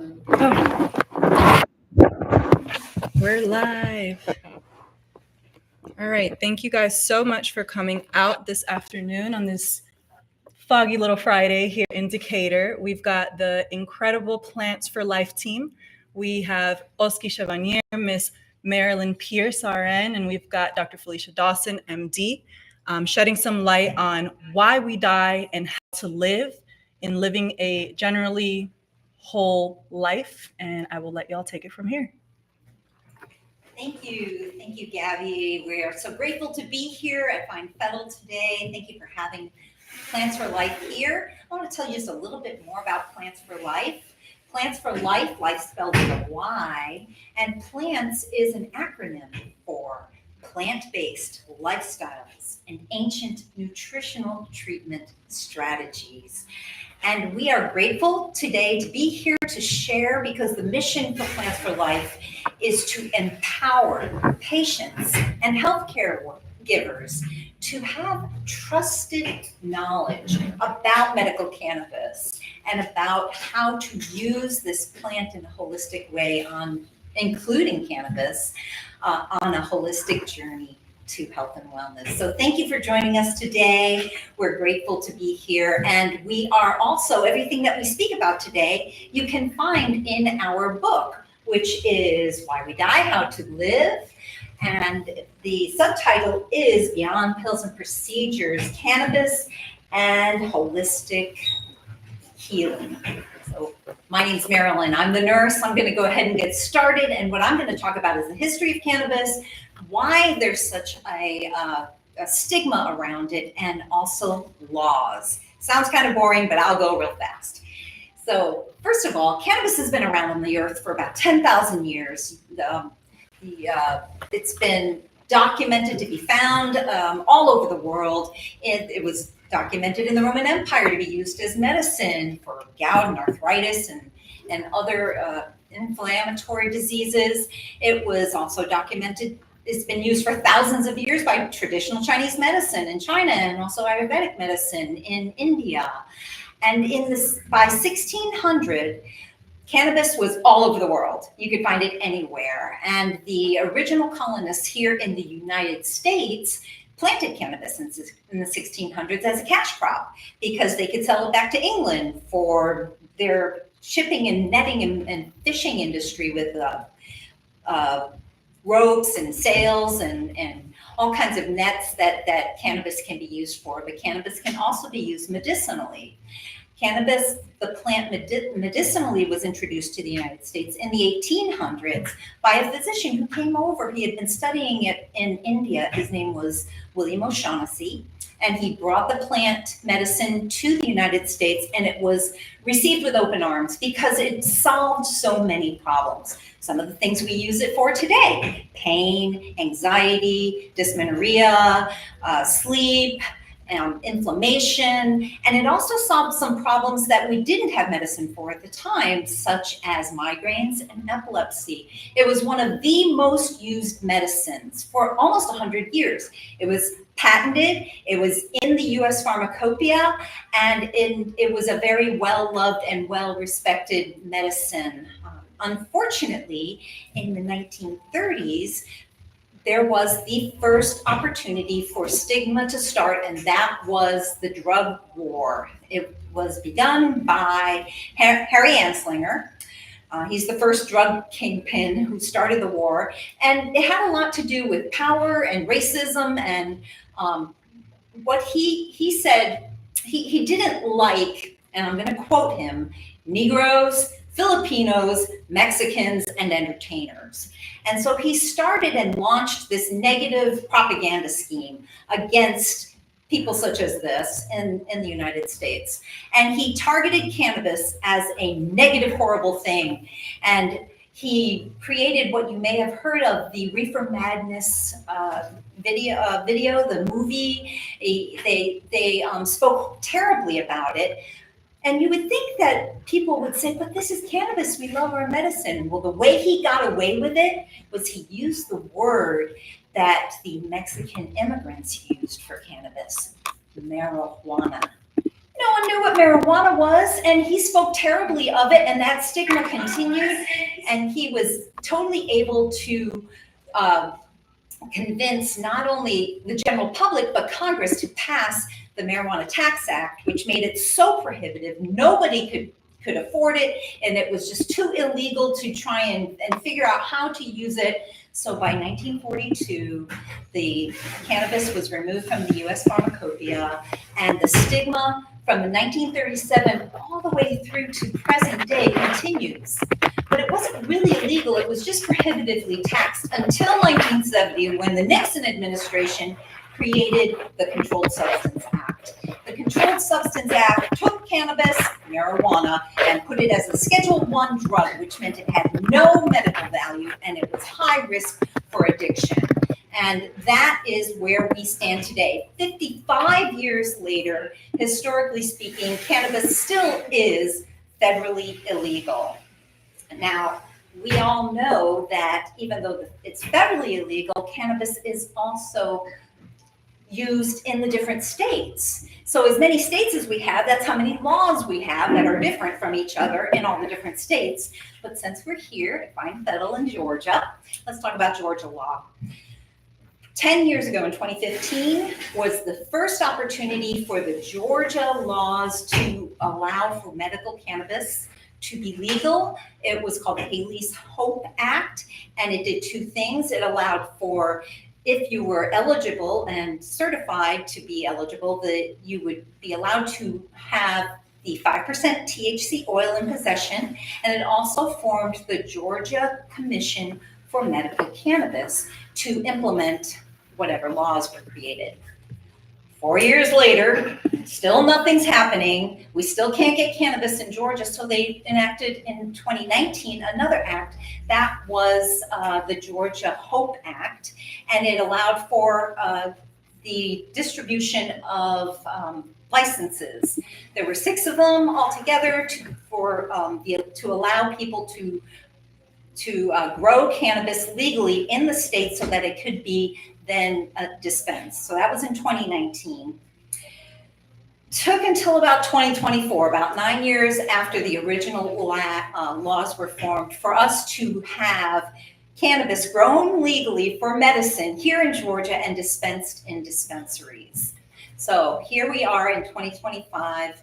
Oh, we're live. All right. Thank you guys so much for coming out this afternoon on this foggy little Friday here in Decatur. We've got the incredible Plants for Life team. We have Oski Chevanier, Miss Marilyn Pierce, RN, and we've got Dr. Felicia Dawson, MD, shedding some light on why we die and how to live in living a generally whole life. And I will let y'all take it from here. Thank you, Gabby. We are so grateful to be here at Fine Fettle today. Thank you for having Plants for Life here. I want to tell you just a little bit more about Plants for Life. Plants for Life, life spelled with a Y, and PLANTS is an acronym for plant-based lifestyles and ancient nutritional treatment strategies. And we are grateful today to be here to share, because the mission for Plants for Life is to empower patients and healthcare givers to have trusted knowledge about medical cannabis and about how to use this plant in a holistic way, including cannabis, on a holistic journey to health and wellness. So thank you for joining us today. We're grateful to be here. And we are also, everything that we speak about today, you can find in our book, which is Why We Die, How to Live. And the subtitle is Beyond Pills and Procedures, Cannabis and Holistic Healing. So my name's Marilyn. I'm the nurse. I'm going to go ahead and get started. And what I'm going to talk about is the history of cannabis, why there's such a stigma around it, and also laws. Sounds kind of boring, but I'll go real fast. So first of all, cannabis has been around on the earth for about 10,000 years. It's been documented to be found all over the world. It was documented in the Roman Empire to be used as medicine for gout and arthritis and other inflammatory diseases. It was also documented. It's been used for thousands of years by traditional Chinese medicine in China, and also Ayurvedic medicine in India. And by 1600, cannabis was all over the world. You could find it anywhere. And the original colonists here in the United States planted cannabis in the 1600s as a cash crop, because they could sell it back to England for their shipping and netting and fishing industry with ropes and sails and all kinds of nets that cannabis can be used for. But cannabis can also be used medicinally. Cannabis, the plant, medicinally was introduced to the United States in the 1800s by a physician who came over. He had been studying it in India. His name was William O'Shaughnessy, and he brought the plant medicine to the United States, and it was received with open arms because it solved so many problems. Some of the things we use it for today: pain, anxiety, dysmenorrhea, sleep, inflammation, and it also solved some problems that we didn't have medicine for at the time, such as migraines and epilepsy. It was one of the most used medicines for almost 100 years. It was patented, it was in the US Pharmacopoeia, and it was a very well-loved and well-respected medicine. Unfortunately, in the 1930s, there was the first opportunity for stigma to start, and that was the drug war. It was begun by Harry Anslinger. He's the first drug kingpin who started the war, and it had a lot to do with power and racism. And what he said, he didn't like, and I'm going to quote him, Negroes, Filipinos, Mexicans, and entertainers. And so he started and launched this negative propaganda scheme against people such as this in the United States. And he targeted cannabis as a negative, horrible thing. And he created what you may have heard of, the Reefer Madness video, the movie. They spoke terribly about it. And you would think that people would say, but this is cannabis, we love our medicine. Well, the way he got away with it was he used the word that the Mexican immigrants used for cannabis, marijuana. no one knew what marijuana was, and he spoke terribly of it, and that stigma continued, and he was totally able to convince not only the general public, but Congress to pass the Marijuana Tax Act, which made it so prohibitive, nobody could afford it, and it was just too illegal to try and figure out how to use it. So by 1942, the cannabis was removed from the US pharmacopoeia, and the stigma from the 1937 all the way through to present day continues. But it wasn't really illegal, it was just prohibitively taxed until 1970, when the Nixon administration created the Controlled Substance Act. The Controlled Substance Act took cannabis, marijuana, and put it as a Schedule I drug, which meant it had no medical value and it was high risk for addiction. And that is where we stand today. 55 years later, historically speaking, cannabis still is federally illegal. Now, we all know that even though it's federally illegal, cannabis is also used in the different states. So as many states as we have, that's how many laws we have that are different from each other in all the different states. But since we're here at Fine Fettle in Georgia, let's talk about Georgia law. 10 years ago in 2015 was the first opportunity for the Georgia laws to allow for medical cannabis to be legal. It was called the Haley's Hope Act, and it did two things. It allowed for, if you were eligible and certified to be eligible, that you would be allowed to have the 5% THC oil in possession, and it also formed the Georgia Commission for Medical Cannabis to implement whatever laws were created. 4 years later, still nothing's happening. We still can't get cannabis in Georgia, so they enacted in 2019 another act. That was the Georgia Hope Act, and it allowed for the distribution of licenses. There were 6 of them altogether to allow people to grow cannabis legally in the state so that it could be then dispensed. So that was in 2019. Took until about 2024, about 9 years after the original laws were formed, for us to have cannabis grown legally for medicine here in Georgia and dispensed in dispensaries. So here we are in 2025,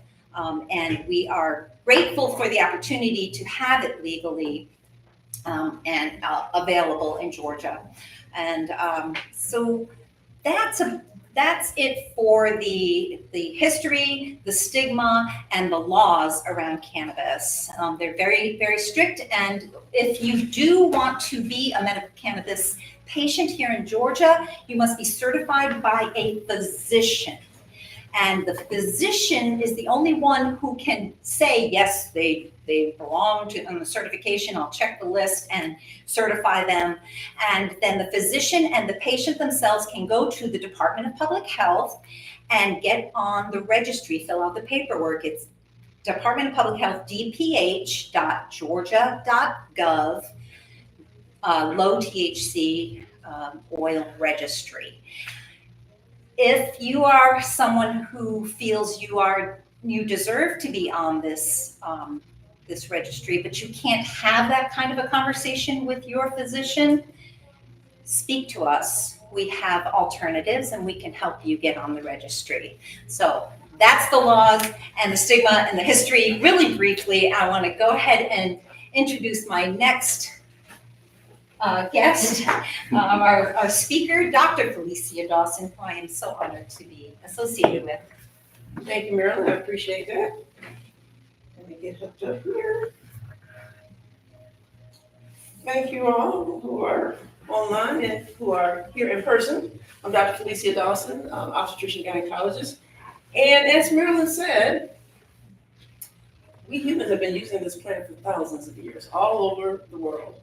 and we are grateful for the opportunity to have it legally and available in Georgia. And so that's it for the history, the stigma, and the laws around cannabis. They're very, very strict. And if you do want to be a medical cannabis patient here in Georgia, you must be certified by a physician. And the physician is the only one who can say, yes, they belong to on the certification. I'll check the list and certify them. And then the physician and the patient themselves can go to the Department of Public Health and get on the registry, fill out the paperwork. It's Department of Public Health, dph.georgia.gov, low THC oil registry. If you are someone who feels you deserve to be on this this registry, but you can't have that kind of a conversation with your physician, speak to us. We have alternatives, and we can help you get on the registry. So that's the laws and the stigma and the history. Really briefly, I want to go ahead and introduce my next guest, our speaker, Dr. Felicia Dawson, who I am so honored to be associated with. Thank you, Marilyn. I appreciate that. Let me get hooked up here. Thank you all who are online and who are here in person. I'm Dr. Felicia Dawson, obstetrician gynecologist. And as Marilyn said, we humans have been using this plant for thousands of years, all over the world.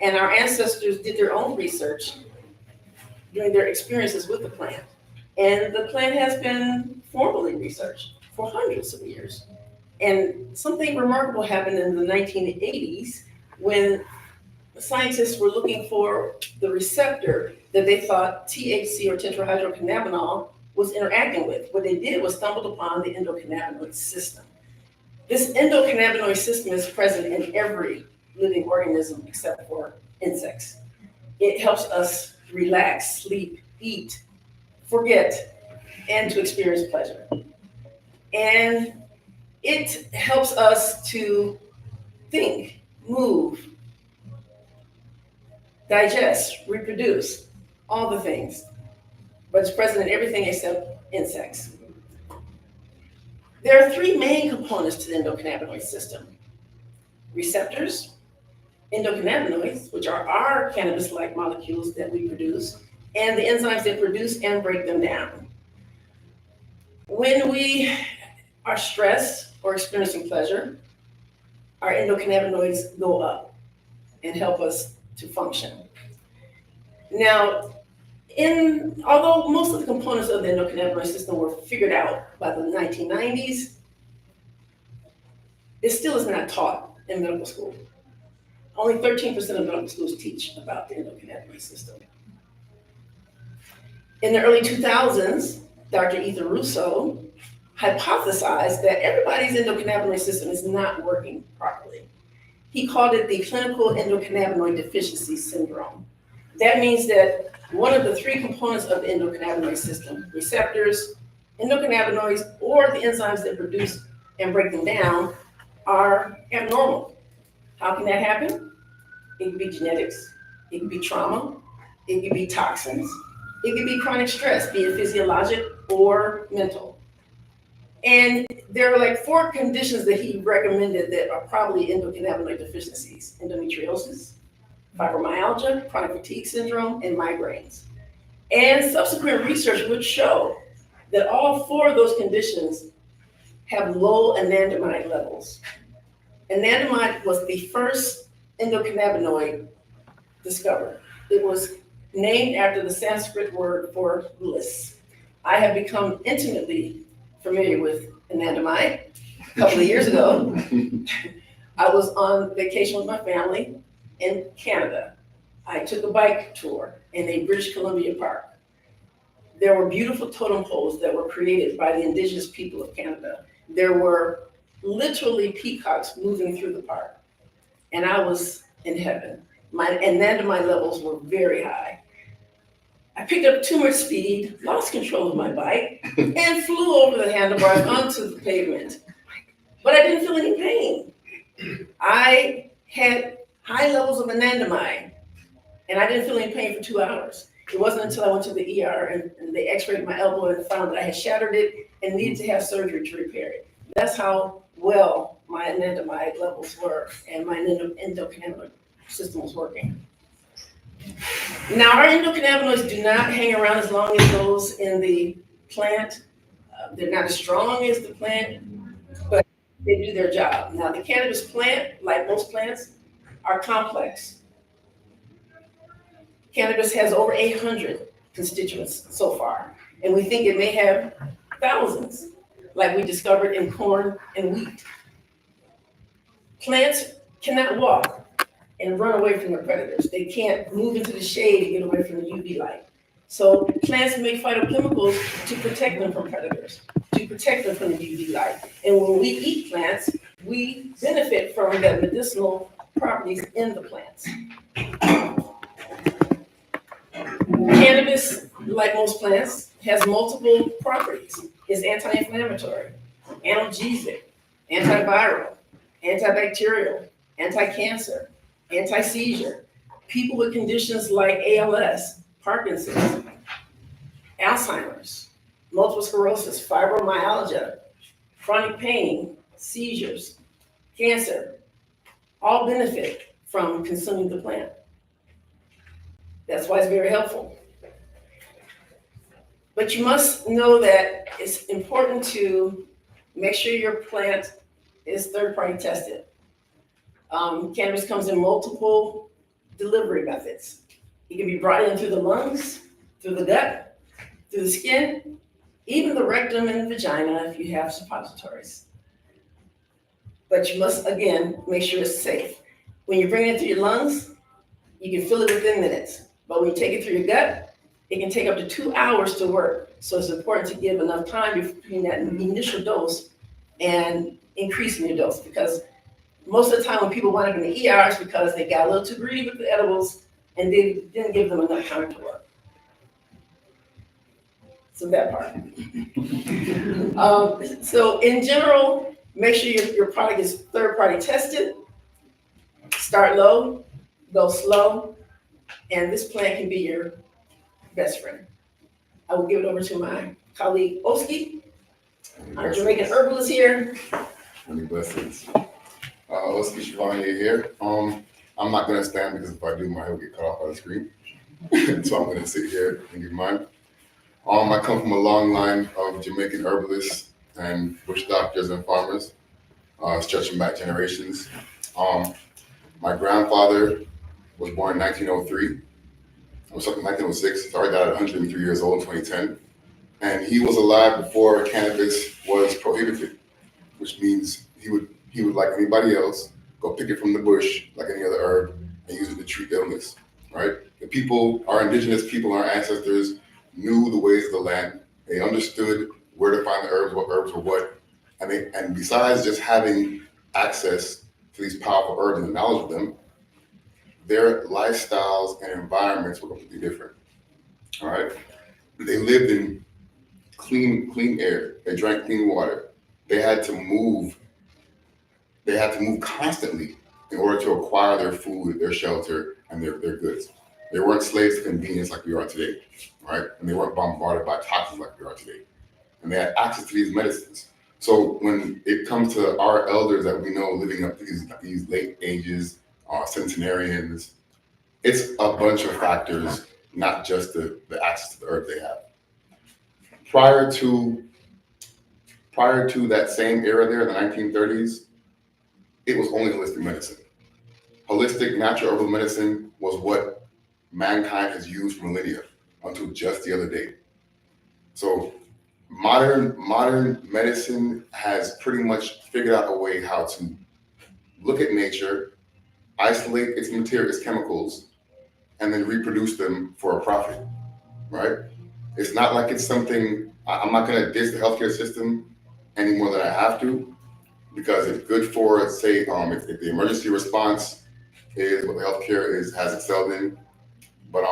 And our ancestors did their own research during their experiences with the plant. And the plant has been formally researched for hundreds of years. And something remarkable happened in the 1980s when the scientists were looking for the receptor that they thought THC, or tetrahydrocannabinol, was interacting with. What they did was stumbled upon the endocannabinoid system. This endocannabinoid system is present in every living organism except for insects. It helps us relax, sleep, eat, forget, and to experience pleasure. And it helps us to think, move, digest, reproduce, all the things. But it's present in everything except insects. There are three main components to the endocannabinoid system: receptors, endocannabinoids, which are our cannabis-like molecules that we produce, and the enzymes that produce and break them down. When we are stressed or experiencing pleasure, our endocannabinoids go up and help us to function. Now, although most of the components of the endocannabinoid system were figured out by the 1990s, it still is not taught in medical school. Only 13% of medical schools teach about the endocannabinoid system. In the early 2000s, Dr. Ethan Russo hypothesized that everybody's endocannabinoid system is not working properly. He called it the clinical endocannabinoid deficiency syndrome. That means that one of the three components of the endocannabinoid system, receptors, endocannabinoids, or the enzymes that produce and break them down, are abnormal. How can that happen? It can be genetics, it can be trauma, it can be toxins, it can be chronic stress, be it physiologic or mental. And there are like 4 conditions that he recommended that are probably endocannabinoid deficiencies: endometriosis, fibromyalgia, chronic fatigue syndrome, and migraines. And subsequent research would show that all 4 of those conditions have low anandamide levels. Anandamide was the first endocannabinoid discovered. It was named after the Sanskrit word for bliss. I have become intimately familiar with anandamide a couple of years ago. I was on vacation with my family in Canada. I took a bike tour in a British Columbia park. There were beautiful totem poles that were created by the indigenous people of Canada. There were literally peacocks moving through the park, and I was in heaven. My anandamide levels were very high. I picked up too much speed, lost control of my bike, and flew over the handlebars onto the pavement. But I didn't feel any pain. I had high levels of anandamide, and I didn't feel any pain for 2 hours. It wasn't until I went to the ER and they x-rayed my elbow and found that I had shattered it and needed to have surgery to repair it. That's how well my anandamide levels were and my endocannabinoid system was working. Now, our endocannabinoids do not hang around as long as those in the plant. They're not as strong as the plant, but they do their job. Now, the cannabis plant, like most plants, are complex. Cannabis has over 800 constituents so far, and we think it may have thousands, like we discovered in corn and wheat. Plants cannot walk and run away from their predators. They can't move into the shade and get away from the UV light. So plants make phytochemicals to protect them from predators, to protect them from the UV light. And when we eat plants, we benefit from the medicinal properties in the plants. Cannabis, like most plants, has multiple properties. It's anti-inflammatory, analgesic, antiviral, antibacterial, anti-cancer, anti-seizure. People with conditions like ALS, Parkinson's, Alzheimer's, multiple sclerosis, fibromyalgia, chronic pain, seizures, cancer, all benefit from consuming the plant. That's why it's very helpful. But you must know that it's important to make sure your plant is third-party tested. Cannabis comes in multiple delivery methods. It can be brought in through the lungs, through the gut, through the skin, even the rectum and vagina if you have suppositories. But you must, again, make sure it's safe. When you bring it through your lungs, you can feel it within minutes. But when you take it through your gut, it can take up to 2 hours to work. So it's important to give enough time between that initial dose and increasing your dose, because most of the time when people wind up in the ER, it's because they got a little too greedy with the edibles and they didn't give them enough time to work. So that part. So in general, make sure your product is third-party tested. Start low, go slow, and this plant can be your best friend. I will give it over to my colleague Oski. Our Jamaican herbalist here. Many blessings. Oski Shivanya here. I'm not gonna stand because if I do, my head will get cut off by the screen. So I'm gonna sit here and give mine. I come from a long line of Jamaican herbalists and bush doctors and farmers, stretching back generations. My grandfather was born in 1903. I was something 1906, so I died at 103 years old in 2010. And he was alive before cannabis was prohibited, which means he would, like anybody else, go pick it from the bush like any other herb and use it to treat illness, right? The people, our indigenous people, our ancestors knew the ways of the land. They understood where to find the herbs, what herbs were what. And besides just having access to these powerful herbs and the knowledge of them, their lifestyles and environments were completely different, all right? They lived in clean air. They drank clean water. They had to move constantly in order to acquire their food, their shelter, and their goods. They weren't slaves to convenience like we are today, right? And they weren't bombarded by toxins like we are today. And they had access to these medicines. So when it comes to our elders that we know living up to these late ages, centenarians, it's a bunch of factors, not just the access to the herb they have. Prior to that same era there in the 1930s, it was only holistic medicine. Holistic natural herbal medicine was what mankind has used for millennia until just the other day. So modern medicine has pretty much figured out a way how to look at nature, isolate its material, its chemicals, and then reproduce them for a profit, right? It's not like it's something, I'm not gonna diss the healthcare system any more than I have to, because it's good for, say, if the emergency response is what the healthcare has excelled in. But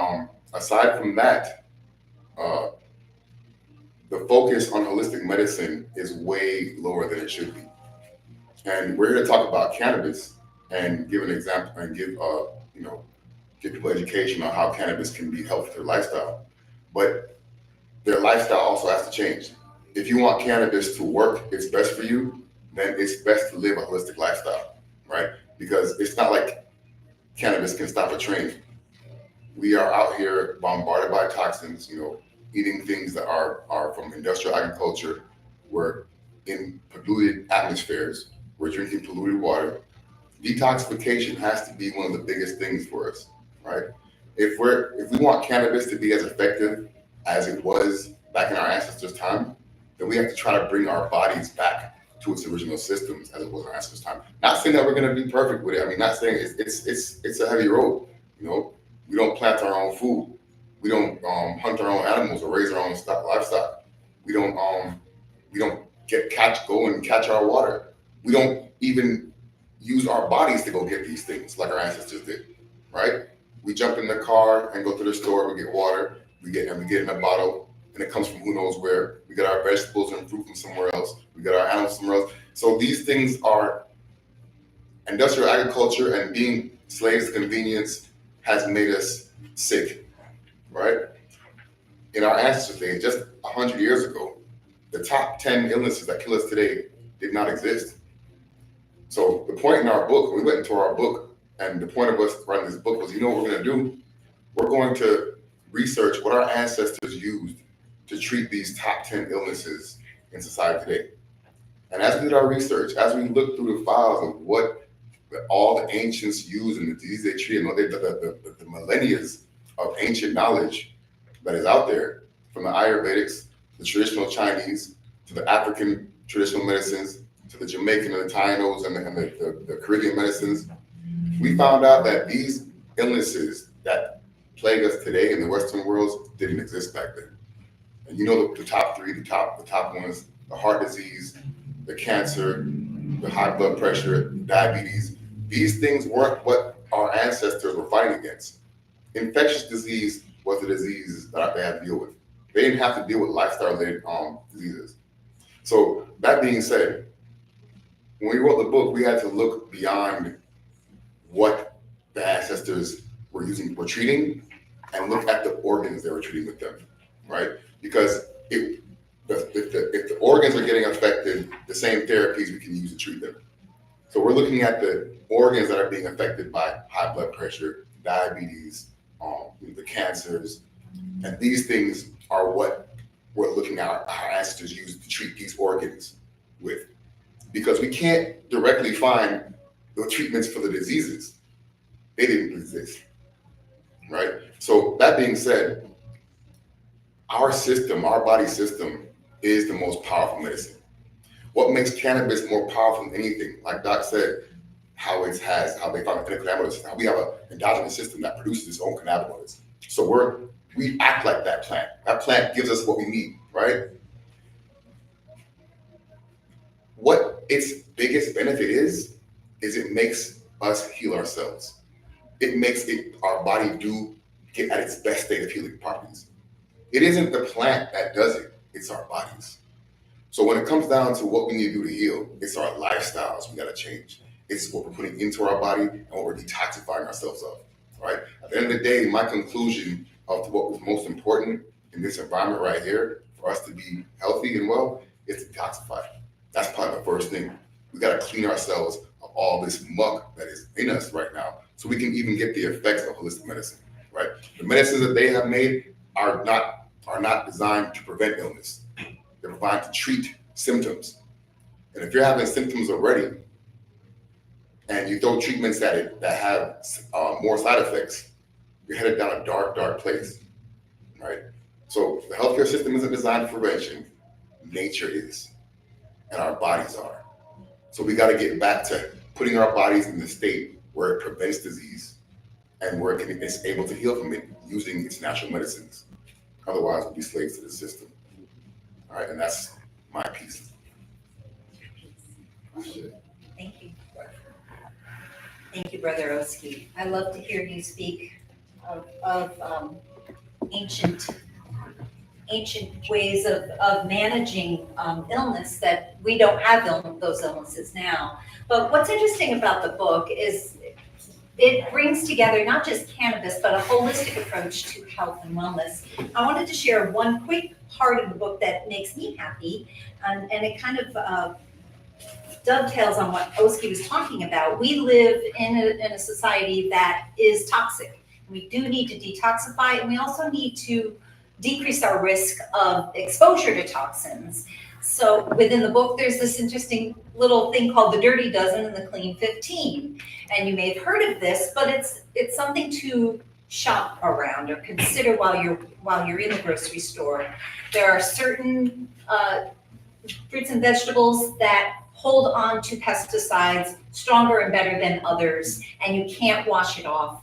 aside from that, the focus on holistic medicine is way lower than it should be. And we're here to talk about cannabis and give an example and give people education on how cannabis can be helpful to their lifestyle. But their lifestyle also has to change. If you want cannabis to work, it's best for you, then it's best to live a holistic lifestyle, right? Because it's not like cannabis can stop a train. We are out here bombarded by toxins, eating things that are from industrial agriculture. We're in polluted atmospheres. We're drinking polluted water. Detoxification has to be one of the biggest things for us, right? If we want cannabis to be as effective as it was back in our ancestors' time, then we have to try to bring our bodies back to its original systems as it was in our ancestors' time. Not saying that we're going to be perfect with it. I mean, not saying it's a heavy road. We don't plant our own food. We don't hunt our own animals or raise our own livestock. We don't go and catch our water. We don't even use our bodies to go get these things like our ancestors did, right? We jump in the car and go to the store. We get water. We get in a bottle, and it comes from who knows where. We get our vegetables and fruit from somewhere else. We get our animals somewhere else. So these things are industrial agriculture, and being slaves to convenience has made us sick, right? In our ancestors' days, just 100 years ago, the top 10 illnesses that kill us today did not exist. So the point in our book, we went into our book, and the point of us writing this book was, what we're going to do? We're going to research what our ancestors used to treat these top 10 illnesses in society today. And as we did our research, as we looked through the files of what all the ancients used and the disease they treated, the millennia of ancient knowledge that is out there, from the Ayurvedics, the traditional Chinese, to the African traditional medicines, to the Jamaican and the Tainos and the Caribbean medicines, we found out that these illnesses that plague us today in the Western world didn't exist back then. And you know the top three, the top ones, the heart disease, the cancer, the high blood pressure, diabetes. These things weren't what our ancestors were fighting against. Infectious disease was the disease that they had to deal with. They didn't have to deal with lifestyle-related diseases. So that being said, when we wrote the book, we had to look beyond what the ancestors were treating, and look at the organs they were treating with them, right? Because if the organs are getting affected, the same therapies we can use to treat them. So we're looking at the organs that are being affected by high blood pressure, diabetes, the cancers, and these things are what we're looking at our ancestors used to treat these organs with. Because we can't directly find the treatments for the diseases. They didn't exist, right? So that being said, our system, our body system, is the most powerful medicine. What makes cannabis more powerful than anything, like Doc said, how they found endocannabinoids, how we have an endogenous system that produces its own cannabinoids. So we act like that plant. That plant gives us what we need, right? What its biggest benefit is it makes us heal ourselves. It makes our body get at its best state of healing properties. It isn't the plant that does it, it's our bodies. So when it comes down to what we need to do to heal, it's our lifestyles we gotta change. It's what we're putting into our body and what we're detoxifying ourselves of, right? At the end of the day, my conclusion of what was most important in this environment right here, for us to be healthy and well, is to detoxify. That's probably the first thing. We gotta clean ourselves of all this muck that is in us right now, so we can even get the effects of holistic medicine, right? The medicines that they have made are not designed to prevent illness. They're designed to treat symptoms. And if you're having symptoms already, and you throw treatments at it that have more side effects, you're headed down a dark, dark place, right? So the healthcare system isn't designed for prevention. Nature is, and our bodies are. So we got to get back to putting our bodies in the state where it prevents disease and where it's able to heal from it using its natural medicines. Otherwise, we'll be slaves to the system. All right, and that's my piece. Thank you. Thank you, Brother Oski. I love to hear you speak of ancient ways of managing illness that we don't have those illnesses now. But what's interesting about the book is it brings together not just cannabis, but a holistic approach to health and wellness. I wanted to share one quick part of the book that makes me happy, and it kind of dovetails on what Oski was talking about. We live in a society that is toxic. We do need to detoxify, and we also need to decrease our risk of exposure to toxins. So within the book, there's this interesting little thing called the Dirty Dozen and the Clean 15. And you may have heard of this, but it's something to shop around or consider while you're in the grocery store. There are certain fruits and vegetables that hold on to pesticides stronger and better than others, and you can't wash it off.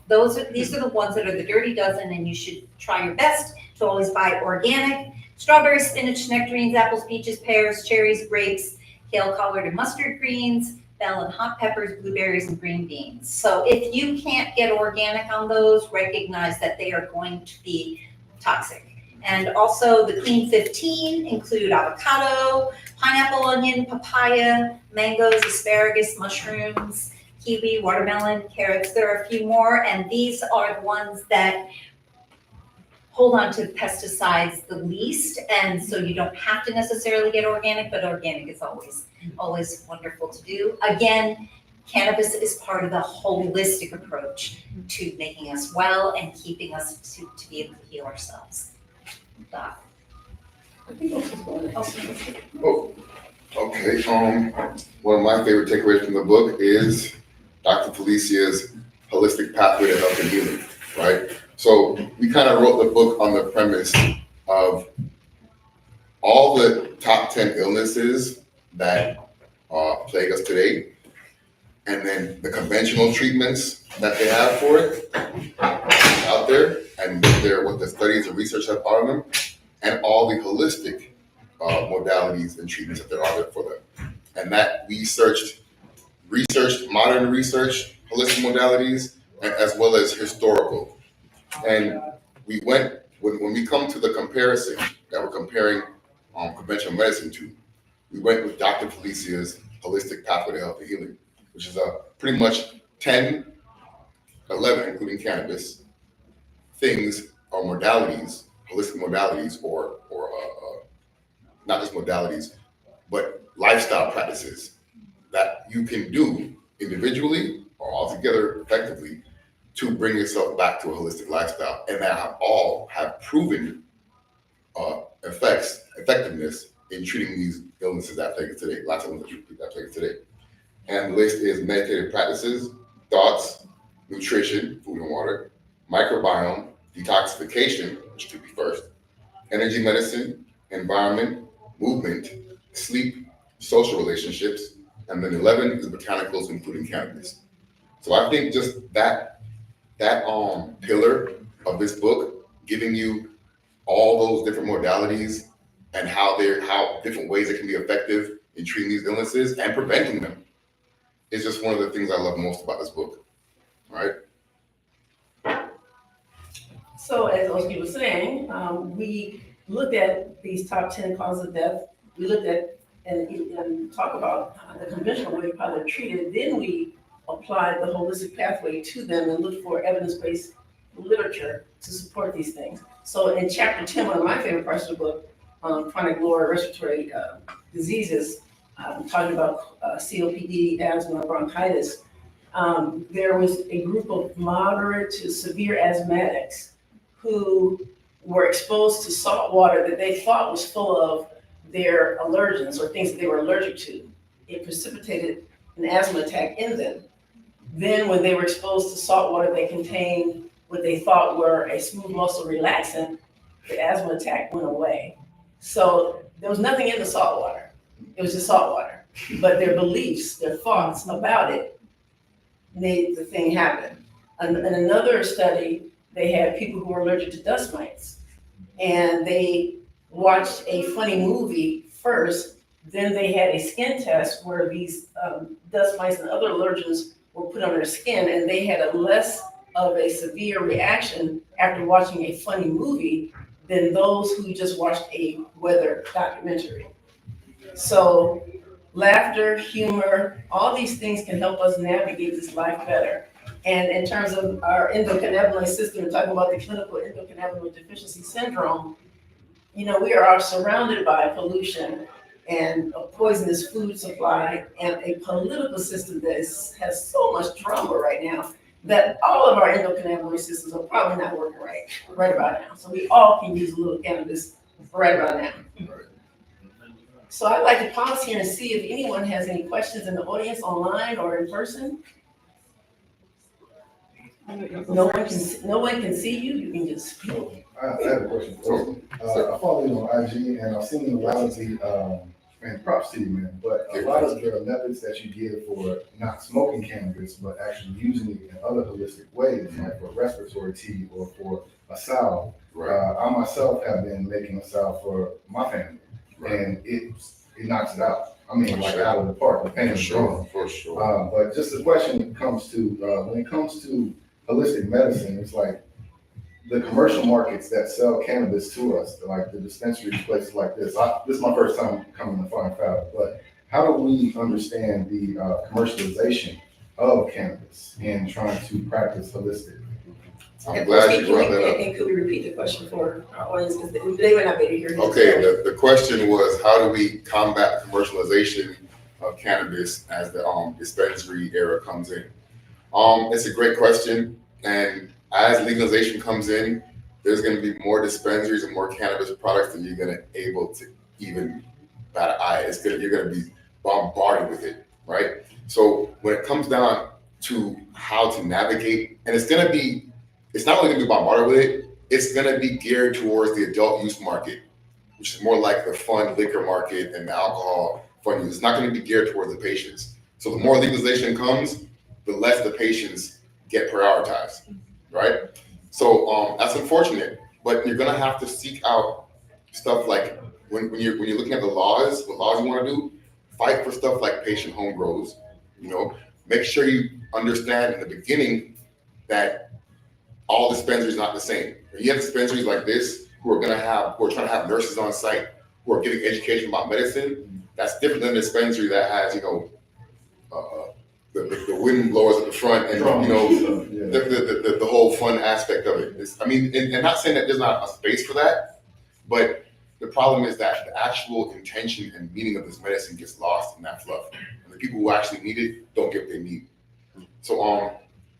These are the ones that are the Dirty Dozen, and you should try your best to always buy organic. Strawberries, spinach, nectarines, apples, peaches, pears, cherries, grapes, kale, collard, and mustard greens, bell and hot peppers, blueberries, and green beans. So if you can't get organic on those, recognize that they are going to be toxic. And also the Clean 15 include avocado, pineapple, onion, papaya, mangoes, asparagus, mushrooms, kiwi, watermelon, carrots. There are a few more, and these are the ones that hold on to pesticides the least, and so you don't have to necessarily get organic, but organic is always wonderful to do. Again, cannabis is part of the holistic approach to making us well and keeping us to be able to heal ourselves. Doc. Oh, okay. One of my favorite takeaways from the book is Dr. Felicia's holistic pathway to health and healing, right? So we kind of wrote the book on the premise of all the top 10 illnesses that plague us today, and then the conventional treatments that they have for it out there, and what the studies and research have on them, and all the holistic modalities and treatments that there are there for them. And that we researched modern research, holistic modalities, and as well as historical. And we went, when we come to the comparison that we're comparing conventional medicine to, we went with Dr. Felicia's Holistic Pathway to Health and Healing, which is pretty much 10, 11, including cannabis, things or modalities, holistic modalities, or not just modalities, but lifestyle practices that you can do individually or altogether effectively to bring yourself back to a holistic lifestyle, and that all have proven effectiveness in treating these illnesses that plague us today, lots of illnesses that plague us today. And the list is meditative practices, thoughts, nutrition, food and water, microbiome, detoxification, which could be first, energy medicine, environment, movement, sleep, social relationships, and then 11 is botanicals, including cannabis. So I think just that pillar of this book, giving you all those different modalities and how different ways it can be effective in treating these illnesses and preventing them, is just one of the things I love most about this book. All right. So as Oski was saying, we looked at these top 10 causes of death. We looked at and talk about the conventional way of how they're treated. Then we applied the holistic pathway to them and looked for evidence-based literature to support these things. So in chapter 10, one of my favorite parts of the book, chronic lower respiratory diseases, talking about COPD, asthma, bronchitis, there was a group of moderate to severe asthmatics who were exposed to salt water that they thought was full of their allergens or things that they were allergic to. It precipitated an asthma attack in them. Then when they were exposed to salt water that contained what they thought were a smooth muscle relaxant, the asthma attack went away. So there was nothing in the salt water. It was just salt water. But their beliefs, their thoughts about it made the thing happen. In another study, they had people who were allergic to dust mites. And they watched a funny movie first, then they had a skin test where these dust mites and other allergens were put on their skin, and they had a less of a severe reaction after watching a funny movie than those who just watched a weather documentary. So laughter, humor, all these things can help us navigate this life better. And in terms of our endocannabinoid system, talking about the clinical endocannabinoid deficiency syndrome, you know, we are surrounded by pollution and a poisonous food supply and a political system that has so much drama right now that all of our endocannabinoid systems are probably not working right about now. So we all can use a little cannabis right about now. So I'd like to pause here and see if anyone has any questions in the audience, online or in person. No one can see you. You can just speak. I have a question for you. I follow you on IG, and I've seen a lot of the, and props to you, man, but a lot of the methods that you give for not smoking cannabis, but actually using it in other holistic ways, like for respiratory tea or for a salve. I myself have been making a salve for my family, and it knocks it out. I mean, like out of the park. The pain is gone. For sure. But just the question comes to, when it comes to holistic medicine, it's like the commercial markets that sell cannabis to us, like the dispensary places like this. This is my first time coming to Fine Fettle, but how do we understand the commercialization of cannabis and trying to practice holistic? I'm glad you brought that up. And could we repeat the question for our audience, because they would not be able to hear you. Okay, the question was, how do we combat the commercialization of cannabis as the dispensary era comes in? It's a great question, and as legalization comes in, there's going to be more dispensaries and more cannabis products than you're going to able to even bat an eye. You're going to be bombarded with it, right? So when it comes down to how to navigate, and it's not only going to be bombarded with it, it's going to be geared towards the adult use market, which is more like the fun liquor market and the alcohol fun use. It's not going to be geared towards the patients. So the more legalization comes, the less the patients get prioritized, right? So that's unfortunate, but you're gonna have to seek out stuff like when you're looking at the laws, what laws you want to do, fight for stuff like patient home grows. You know, make sure you understand in the beginning that all dispensaries are not the same. When you have dispensaries like this who are trying to have nurses on site who are giving education about medicine, that's different than a dispensary that has, the wind blowers at the front and, the whole fun aspect of it. And not saying that there's not a space for that, but the problem is that the actual intention and meaning of this medicine gets lost in that fluff. And the people who actually need it don't get what they need. So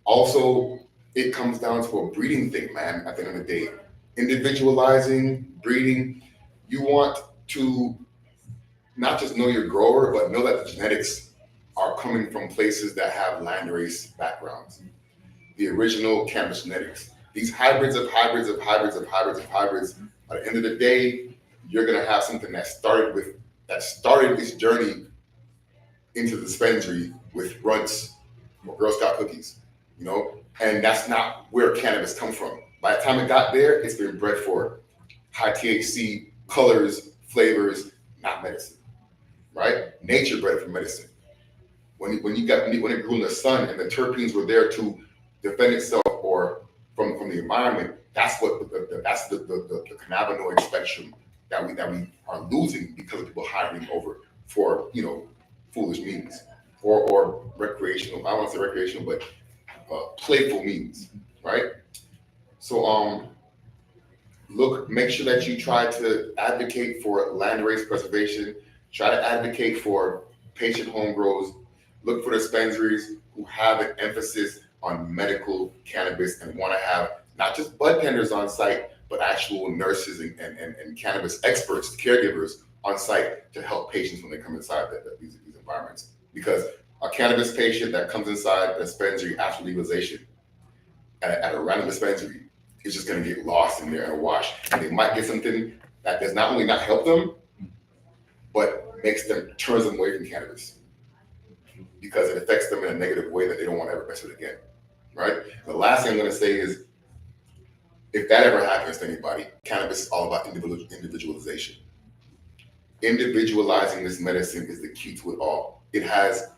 also it comes down to a breeding thing, man, at the end of the day. Individualizing, breeding, you want to not just know your grower, but know that the genetics are coming from places that have landrace backgrounds. The original cannabis genetics. These hybrids of hybrids of hybrids of hybrids of hybrids, at the end of the day, you're gonna have something that started this journey into the dispensary with runts or Girl Scout cookies, and that's not where cannabis comes from. By the time it got there, it's been bred for high THC, colors, flavors, not medicine, right? Nature bred for medicine. When it grew in the sun and the terpenes were there to defend itself or from the environment, that's the cannabinoid spectrum that we are losing because of people hiring over for foolish means or recreational. I don't want to say recreational, but playful means, right? So make sure that you try to advocate for landrace preservation. Try to advocate for patient home grows. Look for dispensaries who have an emphasis on medical cannabis and want to have not just bud tenders on site, but actual nurses and cannabis experts, caregivers on site to help patients when they come inside these environments. Because a cannabis patient that comes inside a dispensary after legalization at a random dispensary is just going to get lost in there in a wash. And they might get something that does not only not help them, but turns them away from cannabis because it affects them in a negative way that they don't want to ever mess with again, right? The last thing I'm going to say is, if that ever happens to anybody, cannabis is all about individualization. Individualizing this medicine is the key to it all. It has,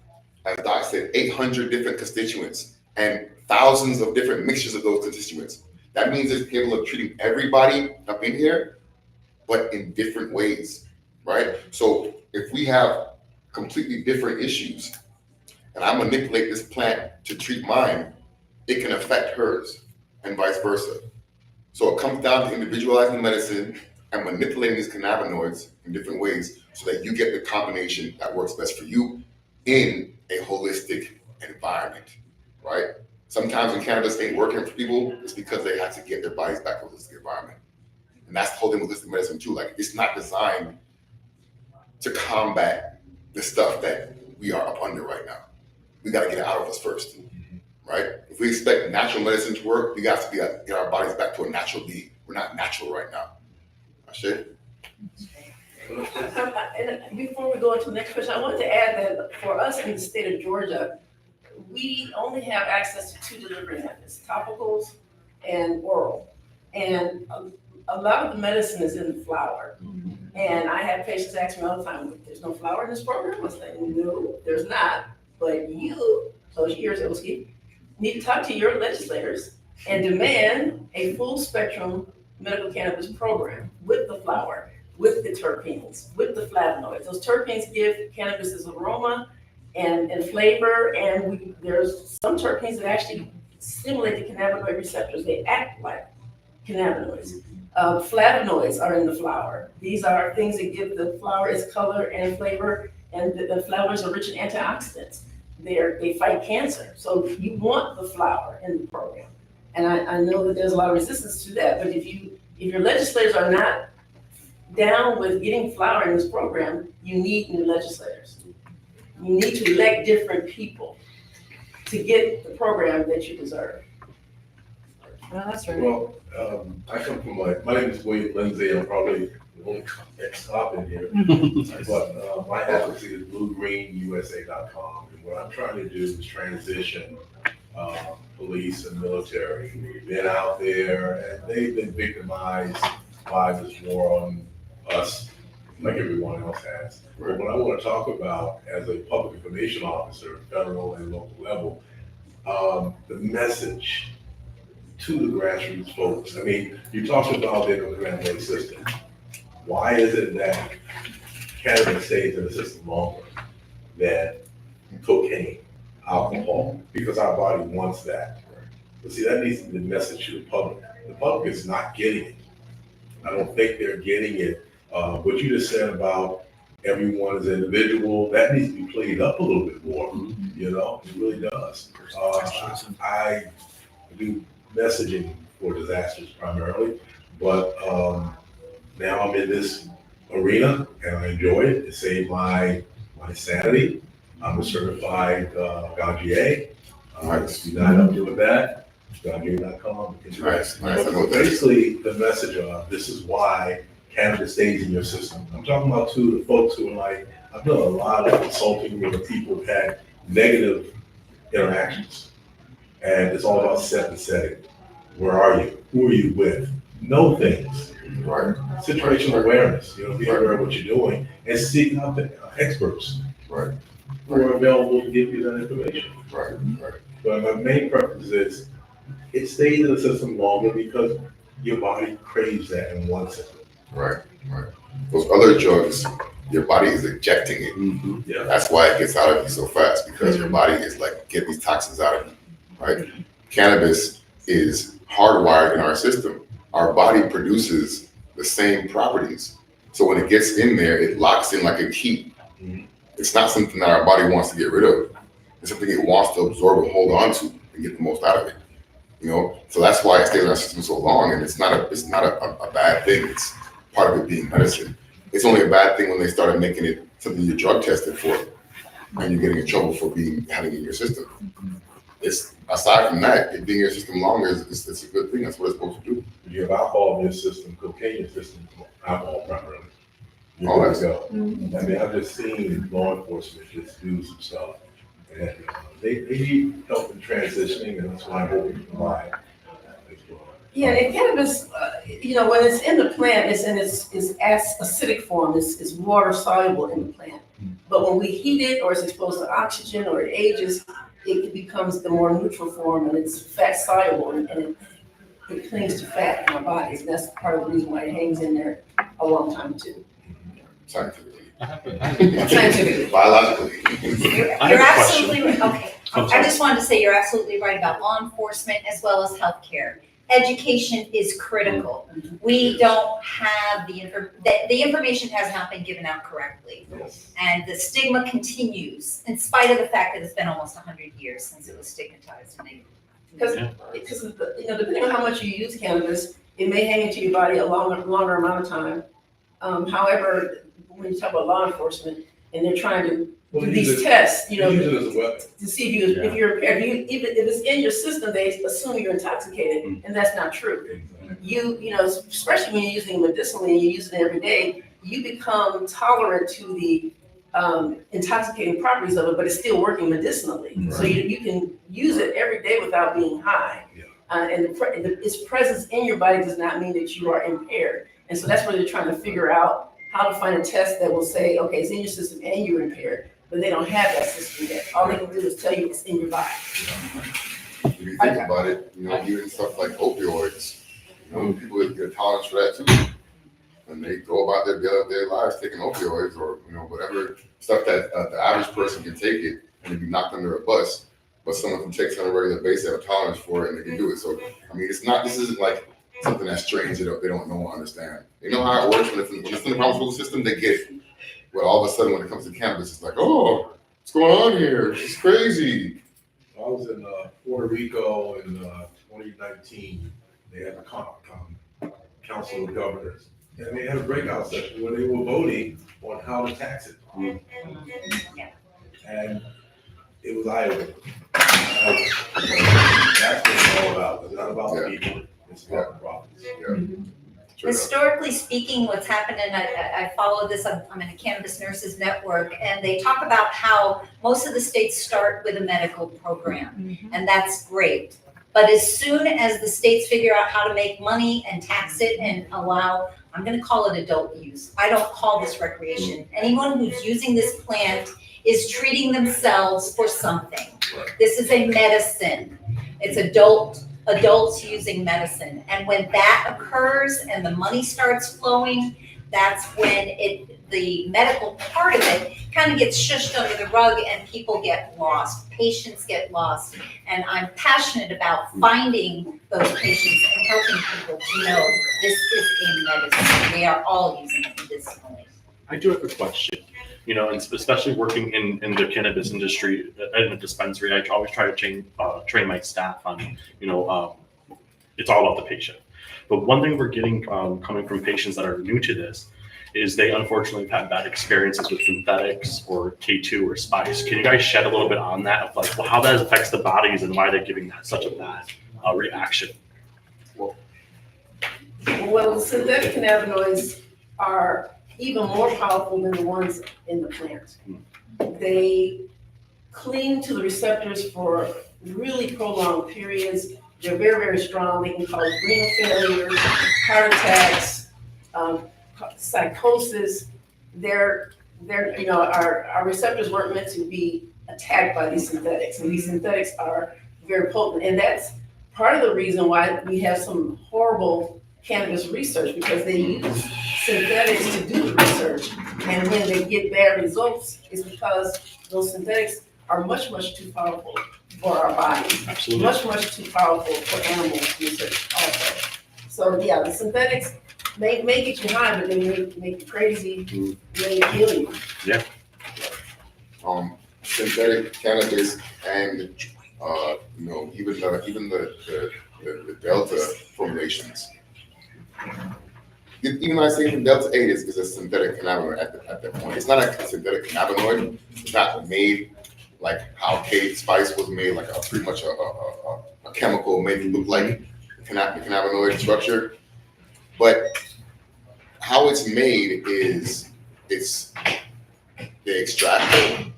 as Doc said, 800 different constituents and thousands of different mixtures of those constituents. That means it's capable of treating everybody up in here, but in different ways, right? So if we have completely different issues and I manipulate this plant to treat mine, it can affect hers and vice versa. So it comes down to individualizing medicine and manipulating these cannabinoids in different ways so that you get the combination that works best for you in a holistic environment, right? Sometimes when cannabis ain't working for people, it's because they have to get their bodies back to a holistic environment. And that's the whole thing with holistic medicine too. Like, it's not designed to combat the stuff that we are up under right now. We got to get it out of us first, right? If we expect natural medicine to work, we got to get our bodies back to a natural being. We're not natural right now. Ashe? And before we go into the next question, I wanted to add that for us in the state of Georgia, we only have access to 2 delivery methods, topicals and oral. And a lot of the medicine is in the flower. And I have patients ask me all the time, there's no flower in this program? I say, no, there's not. But you, so here's Ilski, need to talk to your legislators and demand a full spectrum medical cannabis program with the flower, with the terpenes, with the flavonoids. Those terpenes give cannabis its aroma and flavor, and there's some terpenes that actually stimulate the cannabinoid receptors. They act like cannabinoids. Flavonoids are in the flower. These are things that give the flower its color and flavor, and the flowers are rich in antioxidants. They fight cancer. So you want the flower in the program. And I know that there's a lot of resistance to that, but if your legislators are not down with getting flower in this program, you need new legislators. You need to elect different people to get the program that you deserve. Well, that's right. Well, I come from my name is William Lindsay. I'm probably the only ex-cop in here. But my advocacy is bluegreenusa.com. And what I'm trying to do is transition police and military, been out there, and they've been victimized by this war on us, like everyone else has. But what I want to talk about as a public information officer, federal and local level, the message to the grassroots folks. I mean, you talked about the cannabinoid system. Why is it that cannabis stays in the system longer than cocaine, alcohol? Because our body wants that. But see, that needs to be the message to the public. The public is not getting it. I don't think they're getting it. What you just said about everyone as an individual, that needs to be played up a little bit more. You know, it really does. I do messaging for disasters primarily, but now I'm in this arena and I enjoy it. It saved my sanity. I'm a certified GA. If you're not up with that, GA.com. Nice. But basically, the message of this is why cannabis stays in your system. I'm talking about the folks who are like, I've done a lot of consulting with people who've had negative interactions. And it's all about set and setting. Where are you? Who are you with? Know things. Right. Situational awareness. Be aware of what you're doing and seek out the experts. Right. Who are available to give you that information. Right. But my main purpose is it stays in the system longer because your body craves that and wants it. Right. Those other drugs, your body is ejecting it. Yeah. That's why it gets out of you so fast, because your body is like, get these toxins out of you, right? Cannabis is hardwired in our system. Our body produces the same properties. So when it gets in there, it locks in like a key. It's not something that our body wants to get rid of. It's something it wants to absorb and hold on to and get the most out of it. So that's why it stays in our system so long, and it's not a bad thing. It's part of it being medicine. It's only a bad thing when they started making it something you're drug tested for, and you're getting in trouble for having it in your system. It's aside from that, it being in your system longer it's a good thing. That's what it's supposed to do. You have alcohol in your system, cocaine in your system, alcohol primarily. All that go. I mean, I've just seen law enforcement just do some stuff, and they need help in transitioning, and that's why I'm hoping to provide. Yeah, and cannabis, when it's in the plant, it's in its acidic form, it's water soluble in the plant. But when we heat it or it's exposed to oxygen or it ages, it becomes the more neutral form, and it's fat soluble, and it clings to fat in our bodies. And that's part of the reason why it hangs in there a long time too. Scientifically. Scientifically. Biologically. You're absolutely right. Okay. I just wanted to say you're absolutely right about law enforcement as well as healthcare. Education is critical. We don't have the information has not been given out correctly. Yes. And the stigma continues in spite of the fact that it's been almost 100 years since it was stigmatized. Because depending on how much you use cannabis, it may hang into your body a longer amount of time. However, when you talk about law enforcement and they're trying to do these tests, use it as a weapon to see if you're impaired. Even if it's in your system, they assume you're intoxicated, and that's not true. Especially when you're using it medicinally and you use it every day, you become tolerant to the intoxicating properties of it, but it's still working medicinally. Right. So you can use it every day without being high. Yeah. And its presence in your body does not mean that you are impaired. And so that's what they're trying to figure out, how to find a test that will say, okay, it's in your system and you're impaired. But they don't have that system yet. All they can do is tell you it's in your body. If you think about it, even stuff like opioids, people get a tolerance for that too. And they go about their lives taking opioids or whatever stuff that the average person can take it and it'd be knocked under a bus, but someone can take it on a regular basis, have a tolerance for it, and they can do it. So this isn't like something that's strange that they don't know or understand. They know how it works, when it's in the pharmaceutical system, they get it. But all of a sudden, when it comes to cannabis, it's like, oh, what's going on here? It's crazy. I was in Puerto Rico in 2019. They had a council of governors, and they had a breakout session where they were voting on how to tax it. And it was eye-opening. That's what it's all about. It's not about the people. It's about the profits. Historically speaking, what's happened, and I follow this, I'm in a Cannabis Nurses Network, and they talk about how most of the states start with a medical program, and that's great. But as soon as the states figure out how to make money and tax it and allow, I'm gonna call it adult use. I don't call this recreation. Anyone who's using this plant is treating themselves for something. This is a medicine. It's adults using medicine. And when that occurs and the money starts flowing, that's when the medical part of it kind of gets shushed under the rug and people get lost, patients get lost. And I'm passionate about finding those patients and helping people to know this is a medicine. We are all using it medicinally. I do have a question. You know, and especially working in the cannabis industry in a dispensary, I always try to train my staff on, it's all about the patient. But one thing we're getting coming from patients that are new to this is they unfortunately have had bad experiences with synthetics or K2 or spice. Can you guys shed a little bit on that of like how that affects the bodies and why they're giving that such a bad reaction? Well, synthetic cannabinoids are even more powerful than the ones in the plant. They cling to the receptors for really prolonged periods. They're very, very strong. They can cause renal failure, heart attacks, psychosis. Our receptors weren't meant to be attacked by these synthetics, and these synthetics are very potent. And that's part of the reason why we have some horrible cannabis research, because they use synthetics to do the research, and when they get bad results, it's because those synthetics are much, much too powerful for our bodies. Absolutely. Much, much too powerful for animal research also. So yeah, the synthetics may get you high, but they make you crazy, may kill you. Yeah. Synthetic cannabis and even the Delta formulations. Even though I say the Delta 8 is a synthetic cannabinoid at that point. It's not a synthetic cannabinoid. It's not made like how K spice was made, like pretty much a chemical made to look like the cannabinoid structure. But how it's made is they extract it,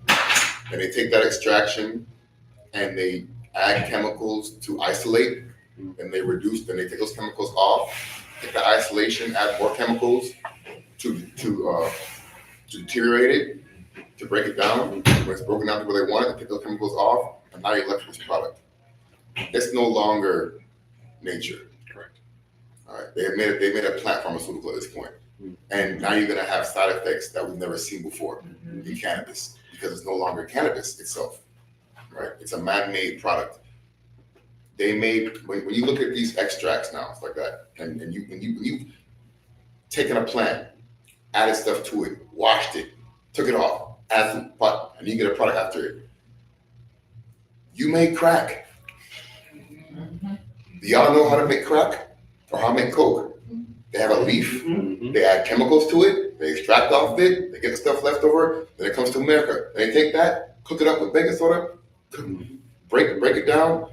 and they take that extraction and they add chemicals to isolate, and they reduce, then they take those chemicals off, take the isolation, add more chemicals to deteriorate it, to break it down. When it's broken down to where they want it, they take those chemicals off, and now you're left with this product. It's no longer nature. Correct. All right, they made a plant pharmaceutical at this point. And now you're gonna have side effects that we've never seen before in cannabis, because it's no longer cannabis itself, right? It's a man-made product. They made, when you look at these extracts now, it's like that, and you've taken a plant, added stuff to it, washed it, took it off, added some pot, and you get a product after it. You make crack. Do y'all know how to make crack or how to make coke? They have a leaf, they add chemicals to it, they extract off it, they get the stuff left over, then it comes to America. They take that, cook it up with baking soda, break it down.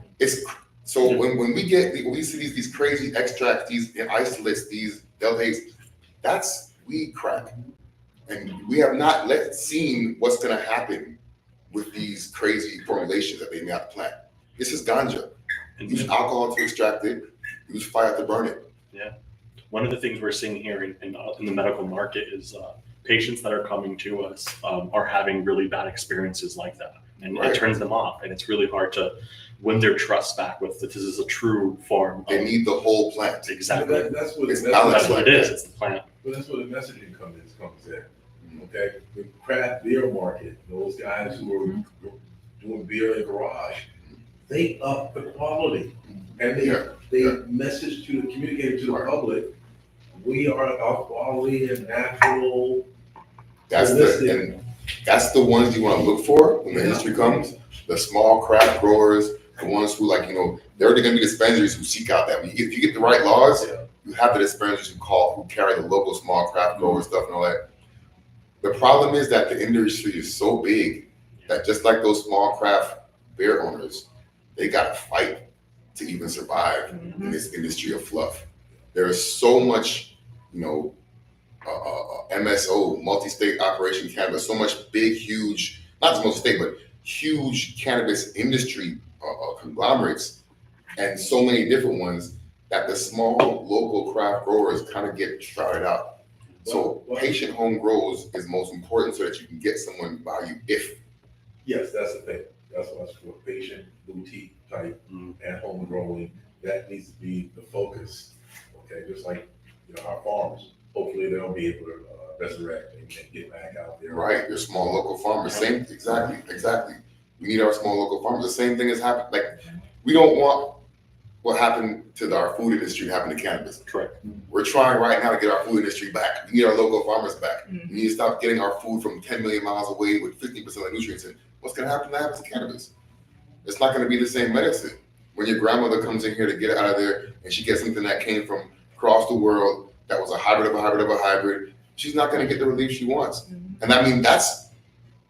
So when we see these crazy extracts, these isolates, these deltas, that's weed crack. And we have not seen what's gonna happen with these crazy formulations that they made out of the plant. This is ganja. Use alcohol to extract it, use fire to burn it. Yeah. One of the things we're seeing here in the medical market is patients that are coming to us are having really bad experiences like that. And it turns them off. And it's really hard to win their trust back with that this is a true form. They need the whole plant. Exactly. That's what It's it is. It's the plant. But that's where the messaging comes in. Okay, the craft beer market, those guys who are doing beer in the garage, they up the quality, and they message to communicate to the public. We are of quality and natural. That's the ones you want to look for when the industry comes. The small craft growers, the ones who they're already going to be dispensaries who seek out that. If you get the right laws, you have the dispensaries who carry the local small craft grower stuff and all that. The problem is that the industry is so big that just like those small craft beer owners, they got to fight to even survive in this industry of fluff. There is so much MSO, multi-state operation cannabis, so much big, huge, not just multi-state, but huge cannabis industry conglomerates, and so many different ones that the small local craft growers kind of get shrouded out. So patient home grows is most important so that you can get someone value if. Yes, that's the thing. That's what's for patient, boutique type, and home growing. That needs to be the focus. Okay, just like our farms. Hopefully they'll be able to resurrect and get back out there. Right, your small local farmers. Same, exactly. We need our small local farmers. The same thing has happened. Like, we don't want what happened to our food industry to happen to cannabis. Correct. We're trying right now to get our food industry back. We need our local farmers back. We need to stop getting our food from 10 million miles away with 50% of the nutrients in. What's going to happen to cannabis? It's not going to be the same medicine. When your grandmother comes in here to get it out of there and she gets something that came from across the world that was a hybrid of a hybrid of a hybrid, she's not going to get the relief she wants. And I mean, that's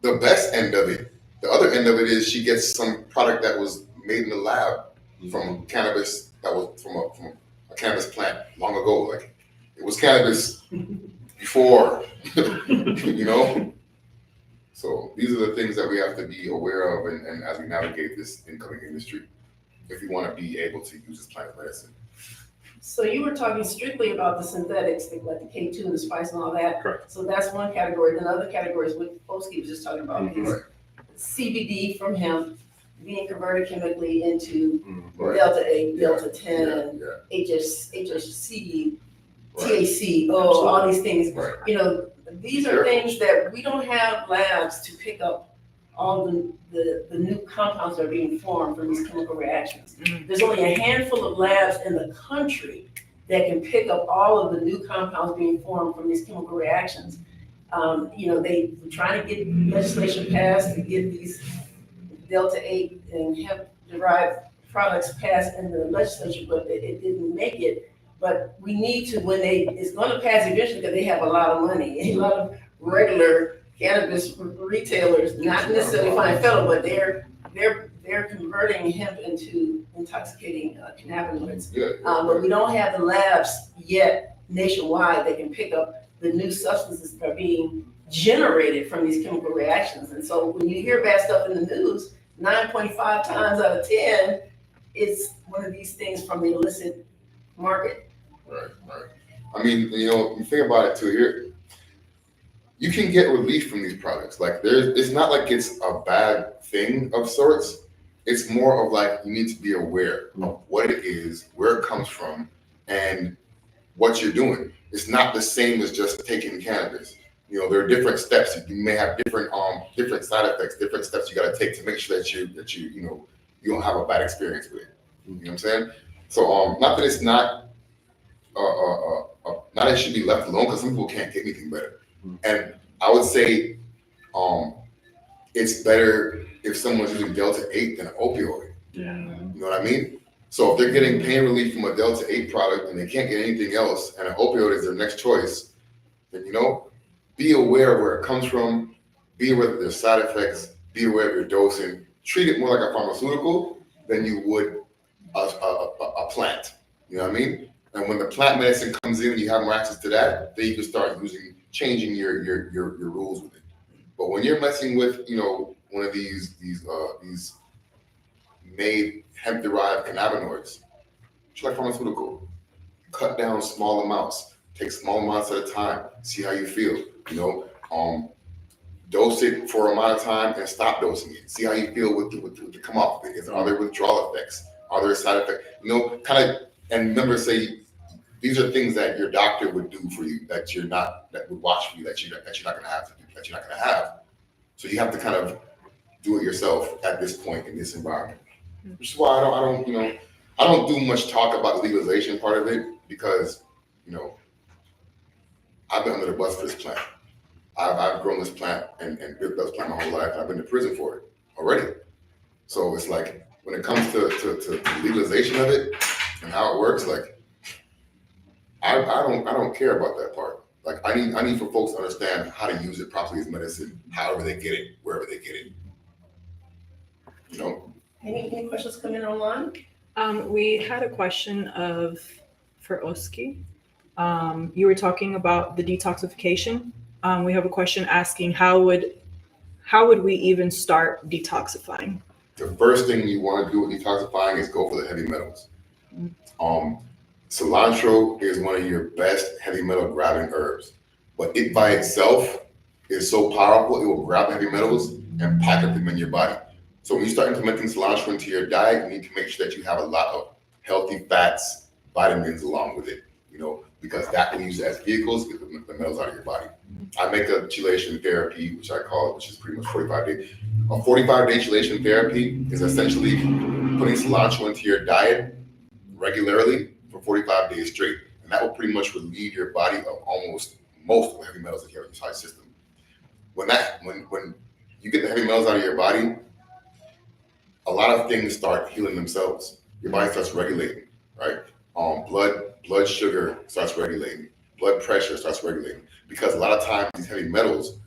the best end of it. The other end of it is she gets some product that was made in the lab from cannabis, that was from a cannabis plant long ago. Like, it was cannabis before, So these are the things that we have to be aware of and as we navigate this incoming industry, if we want to be able to use this plant medicine. So you were talking strictly about the synthetics, like the K2 and the spice and all that. Correct. So that's one category. Then other categories, what Oski was just talking about, is CBD from hemp being converted chemically into Delta 8, Delta 10, HHC, THC, all these things. Right. These are things that we don't have labs to pick up all the new compounds that are being formed from these chemical reactions. There's only a handful of labs in the country that can pick up all of the new compounds being formed from these chemical reactions. They were trying to get legislation passed to get these Delta 8 and hemp-derived products passed in the legislature, but it didn't make it. But we need to, it's going to pass eventually because they have a lot of money. A lot of regular cannabis retailers, not necessarily Fine Fettle, but they're converting hemp into intoxicating cannabinoids. But we don't have the labs yet nationwide that can pick up the new substances that are being generated from these chemical reactions. And so when you hear bad stuff in the news, 9.5 times out of 10, it's one of these things from the illicit market. Right. I mean, you think about it too. Here, you can get relief from these products. Like, it's not like it's a bad thing of sorts. It's more of like, you need to be aware of what it is, where it comes from, and what you're doing. It's not the same as just taking cannabis. There are different steps. You may have different side effects, different steps you got to take to make sure that you don't have a bad experience with it. You know what I'm saying? So not that it's not that it should be left alone, because some people can't get anything better. And I would say it's better if someone's using Delta 8 than an opioid. You know what I mean? So if they're getting pain relief from a Delta 8 product and they can't get anything else, and an opioid is their next choice, then be aware of where it comes from, be aware of their side effects, be aware of your dosing. Treat it more like a pharmaceutical than you would a plant. You know what I mean? And when the plant medicine comes in and you have more access to that, then you can start changing your rules with it. But when you're messing with, one of these made hemp-derived cannabinoids, it's like pharmaceutical. Cut down small amounts, take small amounts at a time, see how you feel. Dose it for a amount of time and stop dosing it. See how you feel with the come off of it. Are there withdrawal effects? Are there side effects? And remember, say these are things that your doctor would do for you, that would watch for you, that you're not gonna have. So you have to kind of do it yourself at this point in this environment. Which is why I don't do much talk about the legalization part of it, because I've been under the bus for this plant. I've grown this plant and built this plant my whole life. I've been to prison for it already. So it's like, when it comes to legalization of it and how it works, like, I don't care about that part. Like, I need for folks to understand how to use it properly as medicine, however they get it, wherever they get it. Any questions coming online? We had a question for Oski. You were talking about the detoxification. We have a question asking how would we even start detoxifying? The first thing you want to do with detoxifying is go for the heavy metals. Cilantro is one of your best heavy metal grabbing herbs, but it by itself is so powerful, it will grab heavy metals and pack up them in your body. So when you start implementing cilantro into your diet, you need to make sure that you have a lot of healthy fats, vitamins along with it, because that can use it as vehicles to get the metals out of your body. I make a chelation therapy, which I call it, which is pretty much 45 days. A 45-day chelation therapy is essentially putting cilantro into your diet regularly for 45 days straight. And that will pretty much relieve your body of most of the heavy metals that you have in your system. When you get the heavy metals out of your body, a lot of things start healing themselves. Your body starts regulating, right? Blood sugar starts regulating. Blood pressure starts regulating. Because a lot of times these heavy metals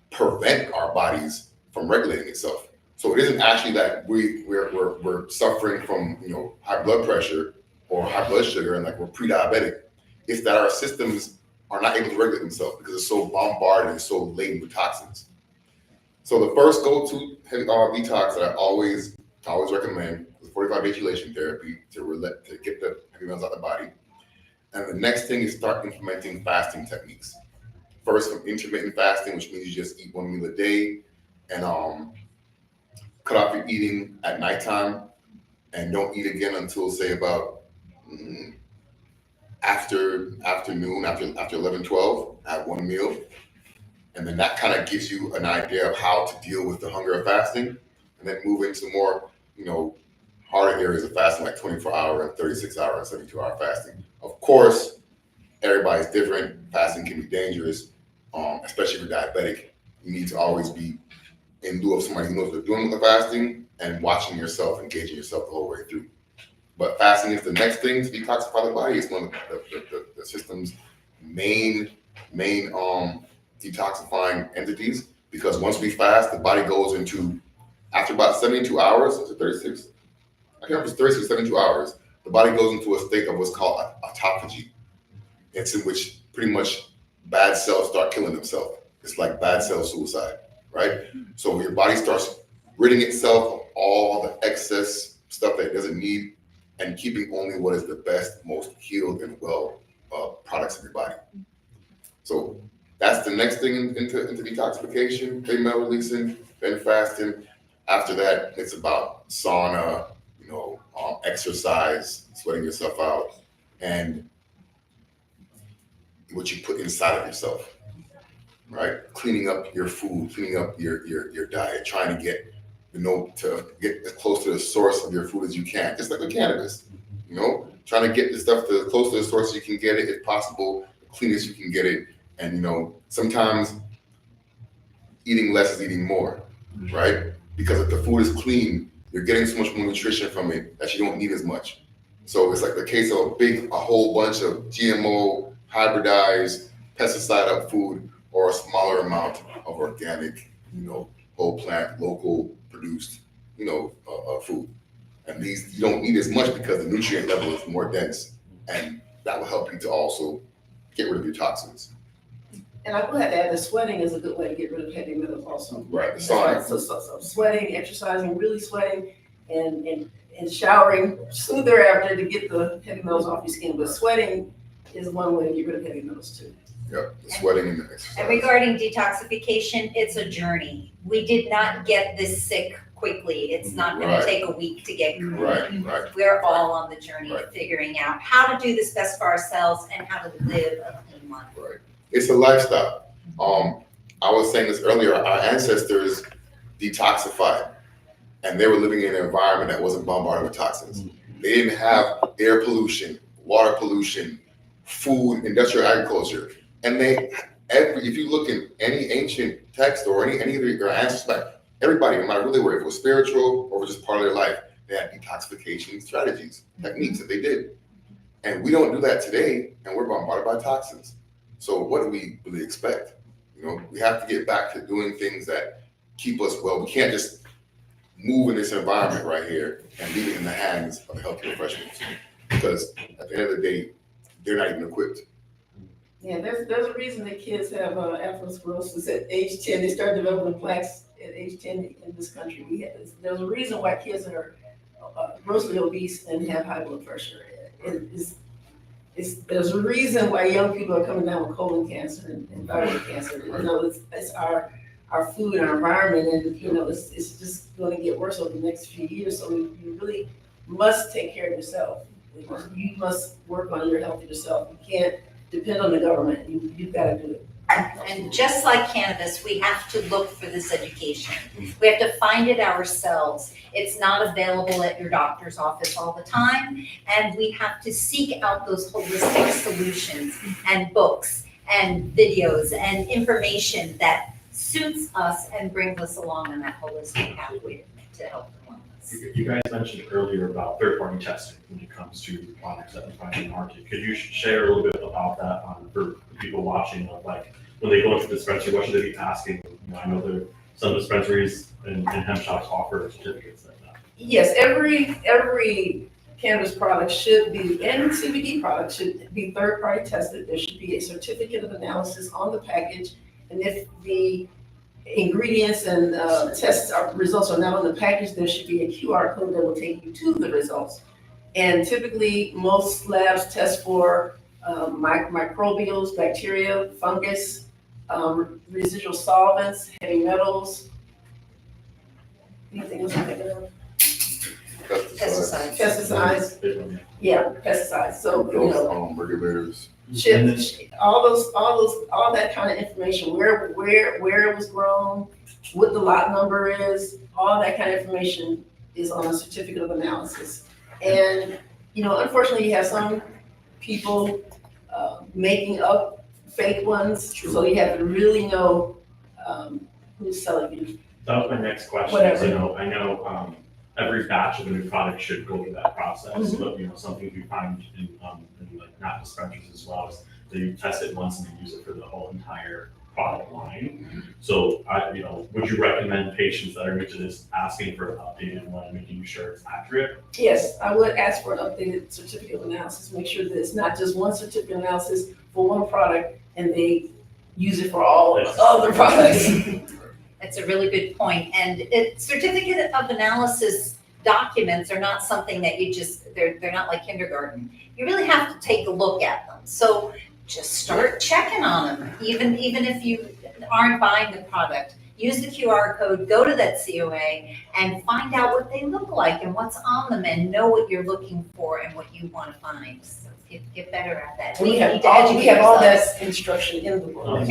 prevent our bodies from regulating itself. So it isn't actually that we're suffering from high blood pressure or high blood sugar and like we're pre-diabetic. It's that our systems are not able to regulate themselves because it's so bombarded and so laden with toxins. So the first go-to detox that I always recommend is 45-day chelation therapy to get the heavy metals out of the body. And the next thing is start implementing fasting techniques. First, from intermittent fasting, which means you just eat one meal a day and cut off your eating at nighttime and don't eat again until say about afternoon, after 11, 12, at one meal. And then that kind of gives you an idea of how to deal with the hunger of fasting, and then move into more, harder areas of fasting like 24-hour and 36-hour and 72-hour fasting. Of course, everybody's different. Fasting can be dangerous, especially if you're diabetic. You need to always be in lieu of somebody who knows what they're doing with the fasting and watching yourself, engaging yourself the whole way through. But fasting is the next thing to detoxify the body. It's one of the system's main detoxifying entities, because once we fast, the body goes into, after about 72 hours, is it 36? I can't remember if it's 36 or 72 hours, the body goes into a state of what's called autophagy. It's in which pretty much bad cells start killing themselves. It's like bad cell suicide, right? So your body starts ridding itself of all the excess stuff that it doesn't need and keeping only what is the best, most healed and well products of your body. So that's the next thing into detoxification, heavy metal releasing, then fasting. After that, it's about sauna, exercise, sweating yourself out, and what you put inside of yourself, right? Cleaning up your food, cleaning up your diet, trying to get to get as close to the source of your food as you can, just like with cannabis, trying to get the stuff as close to the source you can get it, if possible, the cleanest you can get it. And sometimes eating less is eating more, right? Because if the food is clean, you're getting so much more nutrition from it that you don't need as much. So it's like the case of a whole bunch of GMO, hybridized, pesticide-up food, or a smaller amount of organic, whole plant, local produced, food. And these you don't need as much because the nutrient level is more dense, and that will help you to also get rid of your toxins. And I will have to add that sweating is a good way to get rid of heavy metals also. Right, the sauna. So sweating, exercising, really sweating, and showering soon thereafter to get the heavy metals off your skin. But sweating is one way to get rid of heavy metals too. Yep, the sweating and the exercise. And regarding detoxification, it's a journey. We did not get this sick quickly. It's not going to take a week to get clean. Right. We're all on the journey of figuring out how to do this best for ourselves and how to live a clean life. Right. It's a lifestyle. I was saying this earlier, our ancestors detoxified, and they were living in an environment that wasn't bombarded with toxins. They didn't have air pollution, water pollution, food, industrial agriculture. And if you look in any ancient text or any of your ancestors, everybody, no matter who they were, if it was spiritual or just part of their life, they had detoxification strategies, techniques that they did. And we don't do that today, and we're bombarded by toxins. So what do we really expect? We have to get back to doing things that keep us well. We can't just move in this environment right here and leave it in the hands of the healthcare professionals, because at the end of the day, they're not even equipped. Yeah, there's a reason that kids have atherosclerosis at age 10. They start developing plaques at age 10 in this country. There's a reason why kids are grossly obese and have high blood pressure. There's a reason why young people are coming down with colon cancer and thyroid cancer. It's our food and our environment, and it's just going to get worse over the next few years. So you really must take care of yourself. You must work on your health yourself. You can't depend on the government. You've got to do it. And just like cannabis, we have to look for this education. We have to find it ourselves. It's not available at your doctor's office all the time. And we have to seek out those holistic solutions and books and videos and information that suits us and brings us along on that holistic pathway to health and wellness. You guys mentioned earlier about third-party testing when it comes to products that we find in the market. Could you share a little bit about that for people watching, of like when they go into the dispensary, what should they be asking? I know there some dispensaries and hemp shops offer certificates like that. Yes, every cannabis product should be, and CBD product should be third-party tested. There should be a certificate of analysis on the package, and if the ingredients and results are not on the package, there should be a QR code that will take you to the results. And typically, most labs test for microbials, bacteria, fungus, residual solvents, heavy metals. Anything else I'm thinking of? Pesticides. Yeah, pesticides. So Regulators. All that kind of information, where it was grown, what the lot number is, all that kind of information is on a certificate of analysis. And unfortunately, you have some people making up fake ones, so you have to really know who's selling you. That was my next question. Whatever. I know every batch of a new product should go through that process, Mm-hmm. but something we find in like not dispensaries as well is that you test it once and you use it for the whole entire product line. So would you recommend patients that are new to this asking for an updated one and making sure it's accurate? Yes, I would ask for an updated certificate of analysis. Make sure that it's not just one certificate of analysis for one product and they use it for all other products. That's a really good point. And certificate of analysis documents are not something that they're not like kindergarten. You really have to take a look at them. So just start checking on them. Even if you aren't buying the product, use the QR code, go to that COA and find out what they look like and what's on them and know what you're looking for and what you want to find. So get better at that. We have all that instruction in the book.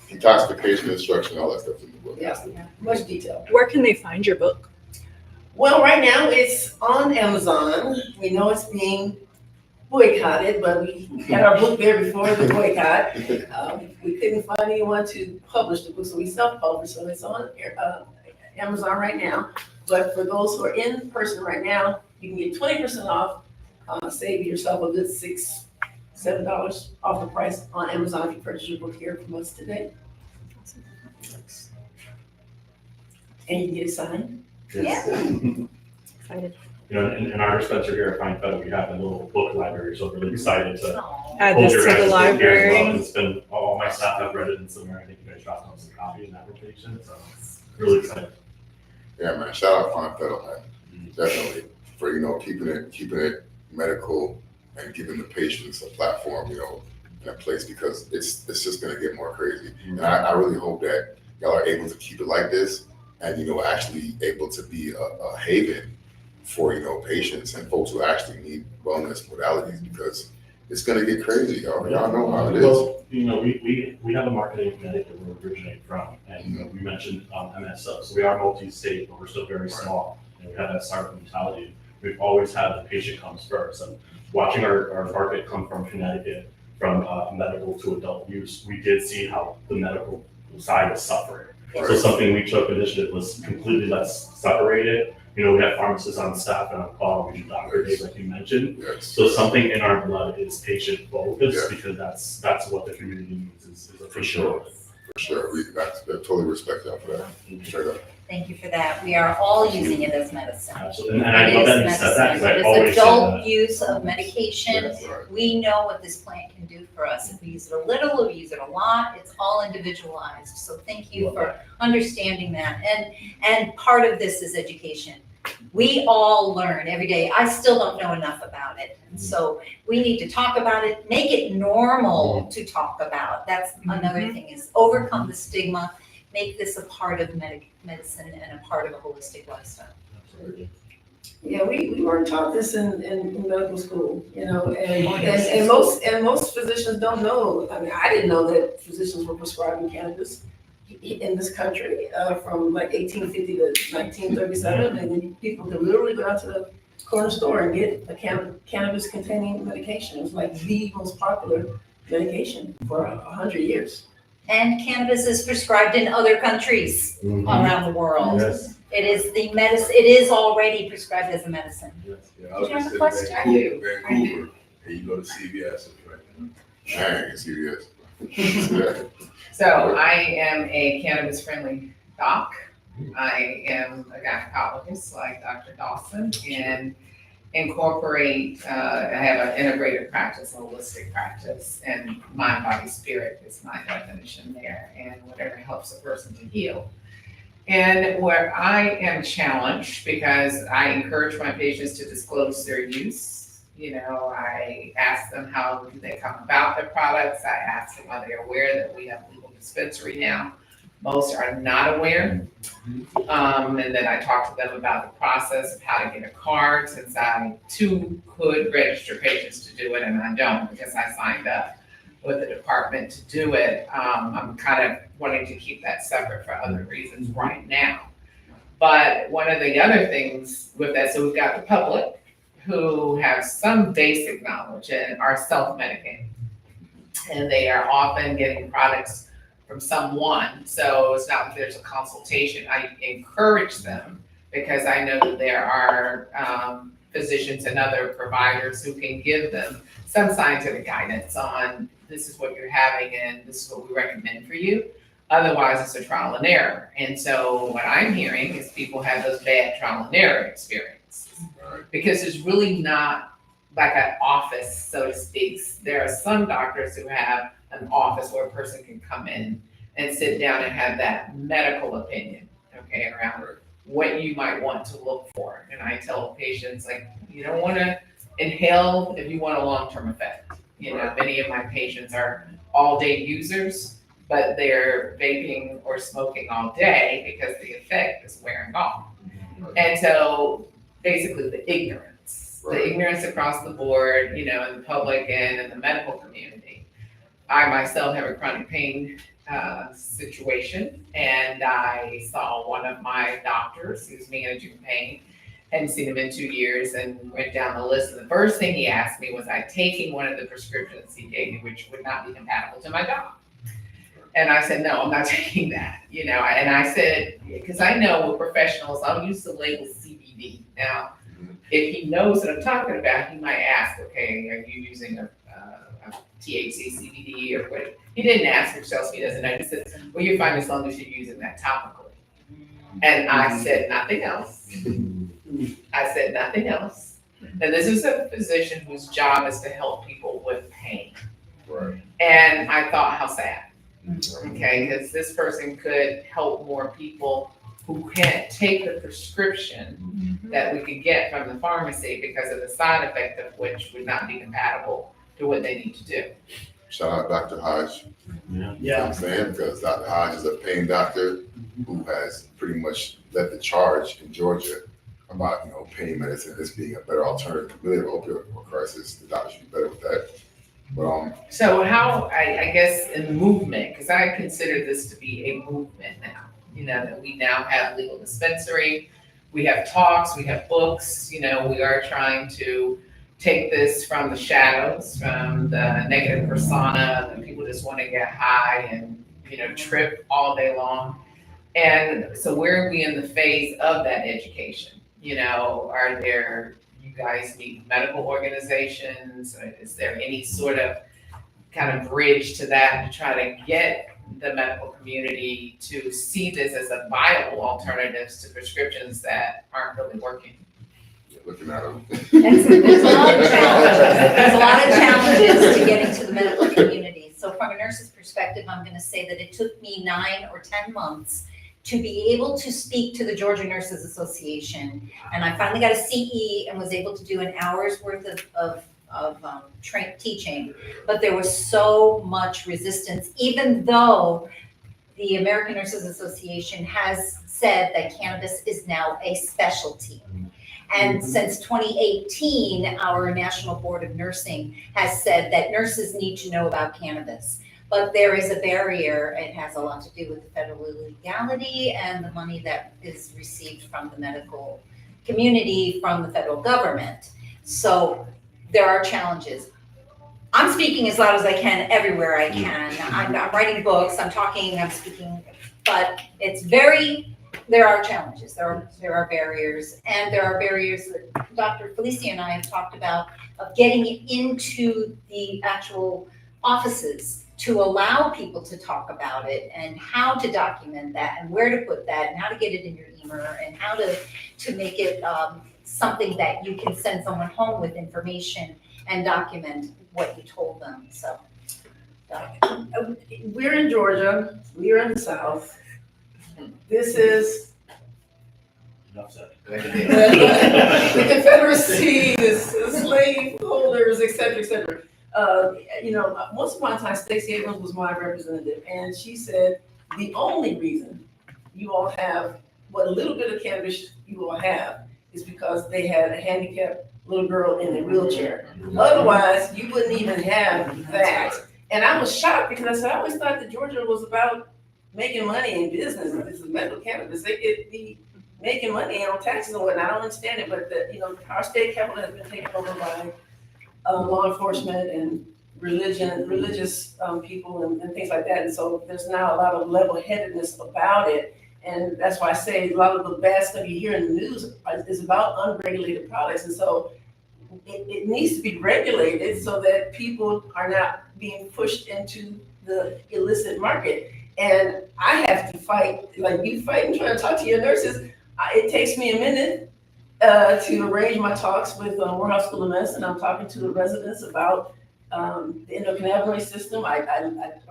Detoxification instruction, all that stuff in the book. Yes, much detail. Where can they find your book? Well, right now it's on Amazon. We know it's being boycotted, but we had our book there before the boycott. We couldn't find anyone to publish the book, so we self-published. So it's on Amazon right now. But for those who are in person right now, you can get 20% off. Save yourself a good $6-7 off the price on Amazon if you purchase your book here from us today. And you can get it signed. Yeah. Excited. In our dispensary here at Fine Fettle, we have a little book library, so we're really excited to Add hold this your to the guys' book here as well. library. It's been all my staff have read it in somewhere. I think you guys dropped on some copy in that rotation, so really excited. Yeah, man. Shout out Fine Fettle, man. Definitely for keeping it medical and giving the patients a platform, in a place, because it's just gonna get more crazy. And I really hope that y'all are able to keep it like this, and actually able to be a haven for patients and folks who actually need wellness modalities, because it's gonna get crazy, y'all. Y'all know how it is. Well, we have a marketing in Connecticut where we originate from, and we mentioned MSO, so we are multi-state, but we're still very small, and we have that startup mentality. We've always had the patient comes first, and watching our market come from Connecticut, from medical to adult use, we did see how the medical side was suffering. Right. So something we took initiative was completely less separated. We have pharmacists on staff and on call, we do doctor days like you mentioned. Yes. So something in our blood is patient focused, Yeah. because that's what the community needs is a For sure. For sure. I totally respect y'all for that. Straight up. Thank you for that. We are all using it as medicine. Absolutely. And I love that you said that, because I always It is say adult that. use of medication. That's right. We know what this plant can do for us. If we use it a little, if we use it a lot, it's all individualized. So thank you for understanding that. And part of this is education. We all learn every day. I still don't know enough about it. And so we need to talk about it, make it normal to talk about. That's another thing, is overcome the stigma, make this a part of medicine and a part of a holistic lifestyle. Yeah, we weren't taught this in medical school, you know, and most physicians don't know. I mean, I didn't know that physicians were prescribing cannabis in this country from like 1850 to 1937, and then people could literally go out to the corner store and get a cannabis-containing medication. It was like the most popular medication for 100 years. And cannabis is prescribed in other countries around the world. Yes. It is the medicine, it is already prescribed as a medicine. Yeah, I was Did you have just a in question? Vancouver, and you go to CVS, it's right there. Dang, serious. Yeah. So I am a cannabis-friendly doc. I am a gynecologist like Dr. Dawson, and incorporate, I have an integrated practice, a holistic practice, and mind, body, spirit is my definition there, and whatever helps a person to heal. And where I am challenged, because I encourage my patients to disclose their use. You know, I ask them how do they come about their products. I ask them, are they aware that we have legal dispensary now? Most are not aware. And then I talk to them about the process of how to get a card, since I too could register patients to do it and I don't, because I signed up with the department to do it. I'm kind of wanting to keep that separate for other reasons right now. But one of the other things with that, so we've got the public who have some basic knowledge and are self-medicating. And they are often getting products from someone. So it's not that there's a consultation. I encourage them, because I know that there are physicians and other providers who can give them some scientific guidance on this is what you're having and this is what we recommend for you. Otherwise, it's a trial and error. And so what I'm hearing is people have those bad trial and error experiences, because it's really not like an office, so to speak. There are some doctors who have an office where a person can come in and sit down and have that medical opinion, okay, around what you might want to look for. And I tell patients, like, you don't want to inhale if you want a long-term effect. You know, many of my patients are all-day users, but they're vaping or smoking all day because the effect is wearing off. And so basically the ignorance across the board, you know, in the public and in the medical community. I myself have a chronic pain situation, and I saw one of my doctors who's managing pain. Hadn't seen him in 2 years, and went down the list. And the first thing he asked me was, I taking one of the prescriptions he gave me, which would not be compatible to my doc. And I said, no, I'm not taking that. You know, and I said, because I know with professionals, I'll use the label CBD. Now, if he knows what I'm talking about, he might ask, okay, are you using a THC, CBD, or what? He didn't ask, which tells me he doesn't know. He said, well, you're fine as long as you're using that topically. And I said, nothing else. I said, nothing else. Now, this is a physician whose job is to help people with pain. Right. And I thought, how sad. Okay, because this person could help more people who can't take the prescription that we could get from the pharmacy because of the side effect of which would not be compatible to what they need to do. Shout out Dr. Hodge. You know Yeah. what I'm saying? Because Dr. Hodge is a pain doctor who has pretty much led the charge in Georgia about, you know, pain medicine, this being a better alternative to the opioid crisis. The doctors should be better with that. But So how, I guess in movement, because I consider this to be a movement now, you know, that we now have legal dispensary, we have talks, we have books, you know, we are trying to take this from the shadows, from the negative persona, that people just want to get high and, you know, trip all day long. And so where are we in the phase of that education? You know, are there, you guys meet medical organizations? Is there any sort of kind of bridge to that to try to get the medical community to see this as a viable alternative to prescriptions that aren't really working. Looking at them. There's a lot of challenges. There's a lot of challenges to getting to the medical community. So from a nurse's perspective, I'm going to say that it took me 9 or 10 months to be able to speak to the Georgia Nurses Association. And I finally got a CE and was able to do an hour's worth of teaching. But there was so much resistance, even though the American Nurses Association has said that cannabis is now a specialty. And since 2018, our National Board of Nursing has said that nurses need to know about cannabis. But there is a barrier. It has a lot to do with the federal legality and the money that is received from the medical community, from the federal government. So there are challenges. I'm speaking as loud as I can everywhere I can. I'm writing books, I'm talking, I'm speaking, but there are challenges, there are barriers, and there are barriers that Dr. Felicia and I have talked about of getting into the actual offices to allow people to talk about it and how to document that and where to put that and how to get it in your email and how to make it something that you can send someone home with information and document what you told them, so. We're in Georgia, we're in the South. This is the Confederacy, the slave holders, et cetera, et cetera. Once upon a time, Stacey Abrams was my representative, and she said, the only reason you all have what little bit of cannabis you all have is because they had a handicapped little girl in a wheelchair. Otherwise, you wouldn't even have that. And I was shocked because I said, I always thought that Georgia was about making money in business. This is medical cannabis. They could be making money on taxes and whatnot. I don't understand it, but our state capital has been taken over by law enforcement and religious people and things like that. And so there's now a lot of level-headedness about it. And that's why I say a lot of the bad stuff you hear in the news is about unregulated products. And so it needs to be regulated so that people are not being pushed into the illicit market. And I have to fight, like you fight and try to talk to your nurses. It takes me a minute to arrange my talks with Morehouse School of Medicine. I'm talking to the residents about the endocannabinoid system. I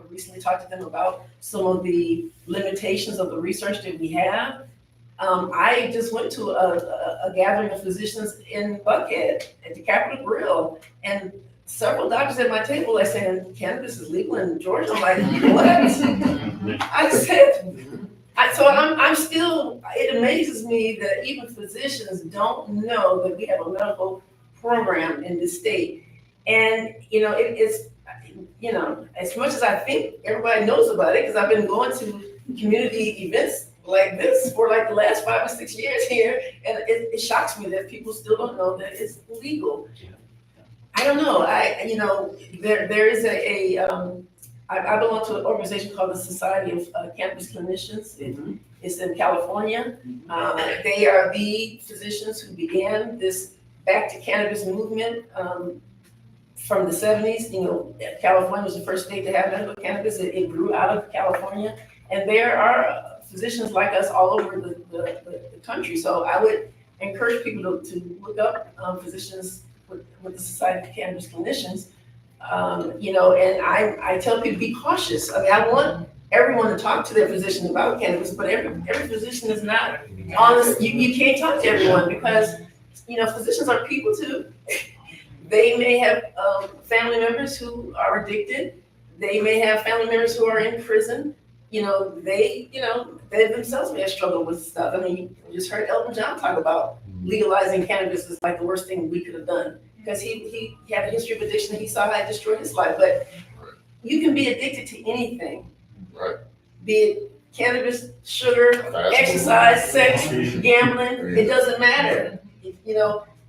recently talked to them about some of the limitations of the research that we have. I just went to a gathering of physicians in Buckhead at the Capitol Grill, and several doctors at my table are saying cannabis is legal in Georgia. I'm like, what? I said, I'm still, it amazes me that even physicians don't know that we have a medical program in this state. And, it's as much as I think everybody knows about it, because I've been going to community events like this for like the last 5 or 6 years here, and it shocks me that people still don't know that it's legal. I don't know. There is I belong to an organization called the Society of Cannabis Clinicians. It's in California. They are the physicians who began this back to cannabis movement from the 70s. California was the first state to have medical cannabis. It grew out of California. And there are physicians like us all over the country. So I would encourage people to look up physicians with the Society of Cannabis Clinicians. And I tell people, be cautious. I mean, I want everyone to talk to their physician about cannabis, but every physician is not honest. You can't talk to everyone because, physicians are people too. They may have family members who are addicted. They may have family members who are in prison. They themselves may have struggled with stuff. I mean, you just heard Elton John talk about legalizing cannabis is like the worst thing we could have done because he had a history of addiction and he saw how it destroyed his life. But you can be addicted to anything, Right. Be it cannabis, sugar, exercise, sex, gambling. It doesn't matter.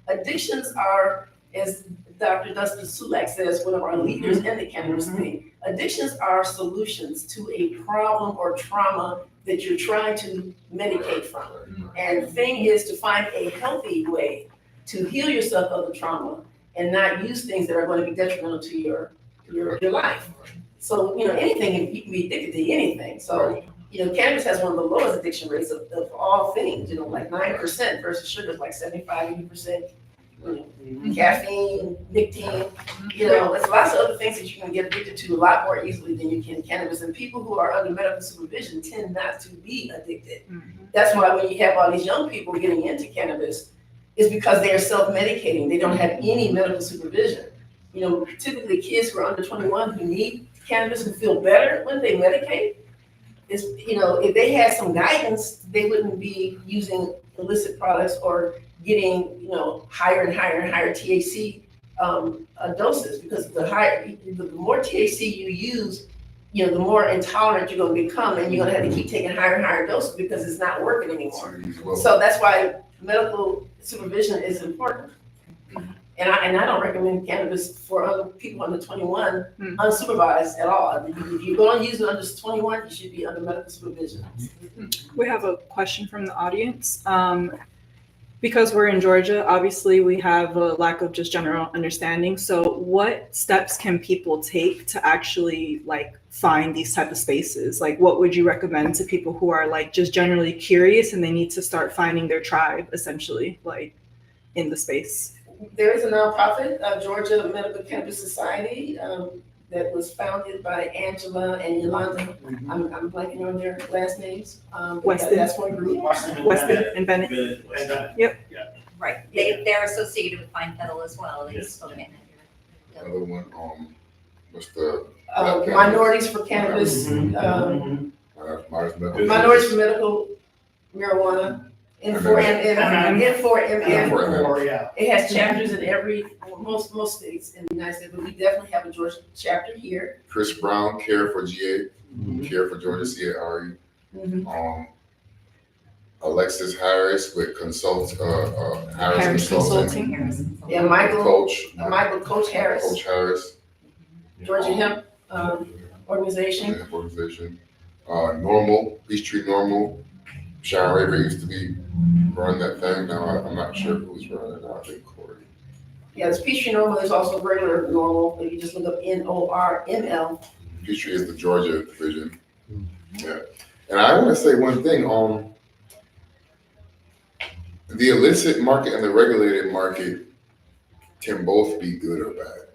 Addictions are, as Dr. Dustin Sulak says, one of our leaders in the cannabis thing, addictions are solutions to a problem or trauma that you're trying to medicate from. And the thing is to find a healthy way to heal yourself of the trauma and not use things that are going to be detrimental to your life. So, anything, you can be addicted to anything. So, cannabis has one of the lowest addiction rates of all things, like 9% versus sugar is like 75, 80%. Caffeine, nicotine, there's lots of other things that you can get addicted to a lot more easily than you can cannabis. And people who are under medical supervision tend not to be addicted. That's why when you have all these young people getting into cannabis, it's because they are self-medicating. They don't have any medical supervision. Typically kids who are under 21 who need cannabis and feel better when they medicate, if they had some guidance, they wouldn't be using illicit products or getting, higher and higher and higher THC doses, because the more THC you use, the more intolerant you're going to become, and you're going to have to keep taking higher and higher doses because it's not working anymore. So that's why medical supervision is important. And I don't recommend cannabis for other people under 21 unsupervised at all. If you're going to use it under 21, you should be under medical supervision. We have a question from the audience. Because we're in Georgia, obviously we have a lack of just general understanding. So what steps can people take to actually find these type of spaces? What would you recommend to people who are just generally curious and they need to start finding their tribe, essentially, in the space? There is a nonprofit, Georgia Medical Cannabis Society, that was founded by Angela and Yolanda. I'm blanking on their last names. Weston. That's one group. Weston and Bennett. Yep. Right, they're associated with Fine Fettle as well. They spoke in Another one, what's the? Minorities for Cannabis, Minorities for Medical Marijuana, N4MN. It has chapters in most states in the United States, but we definitely have a Georgia chapter here. Chris Brown, Care for GA, Care for Georgia, CARE. Alexis Harris with Harris Consulting. Yeah, Michael Coach Harris. Georgia Hemp Organization. Normal, Peachtree Normal. Sharon Raver used to be running that thing. Now I'm not sure who's running it now. I think Corey. Yeah, there's Peachtree Normal. There's also regular normal. If you just look up NORML. Peachtree is the Georgia division. Yeah, and I want to say one thing. The illicit market and the regulated market can both be good or bad,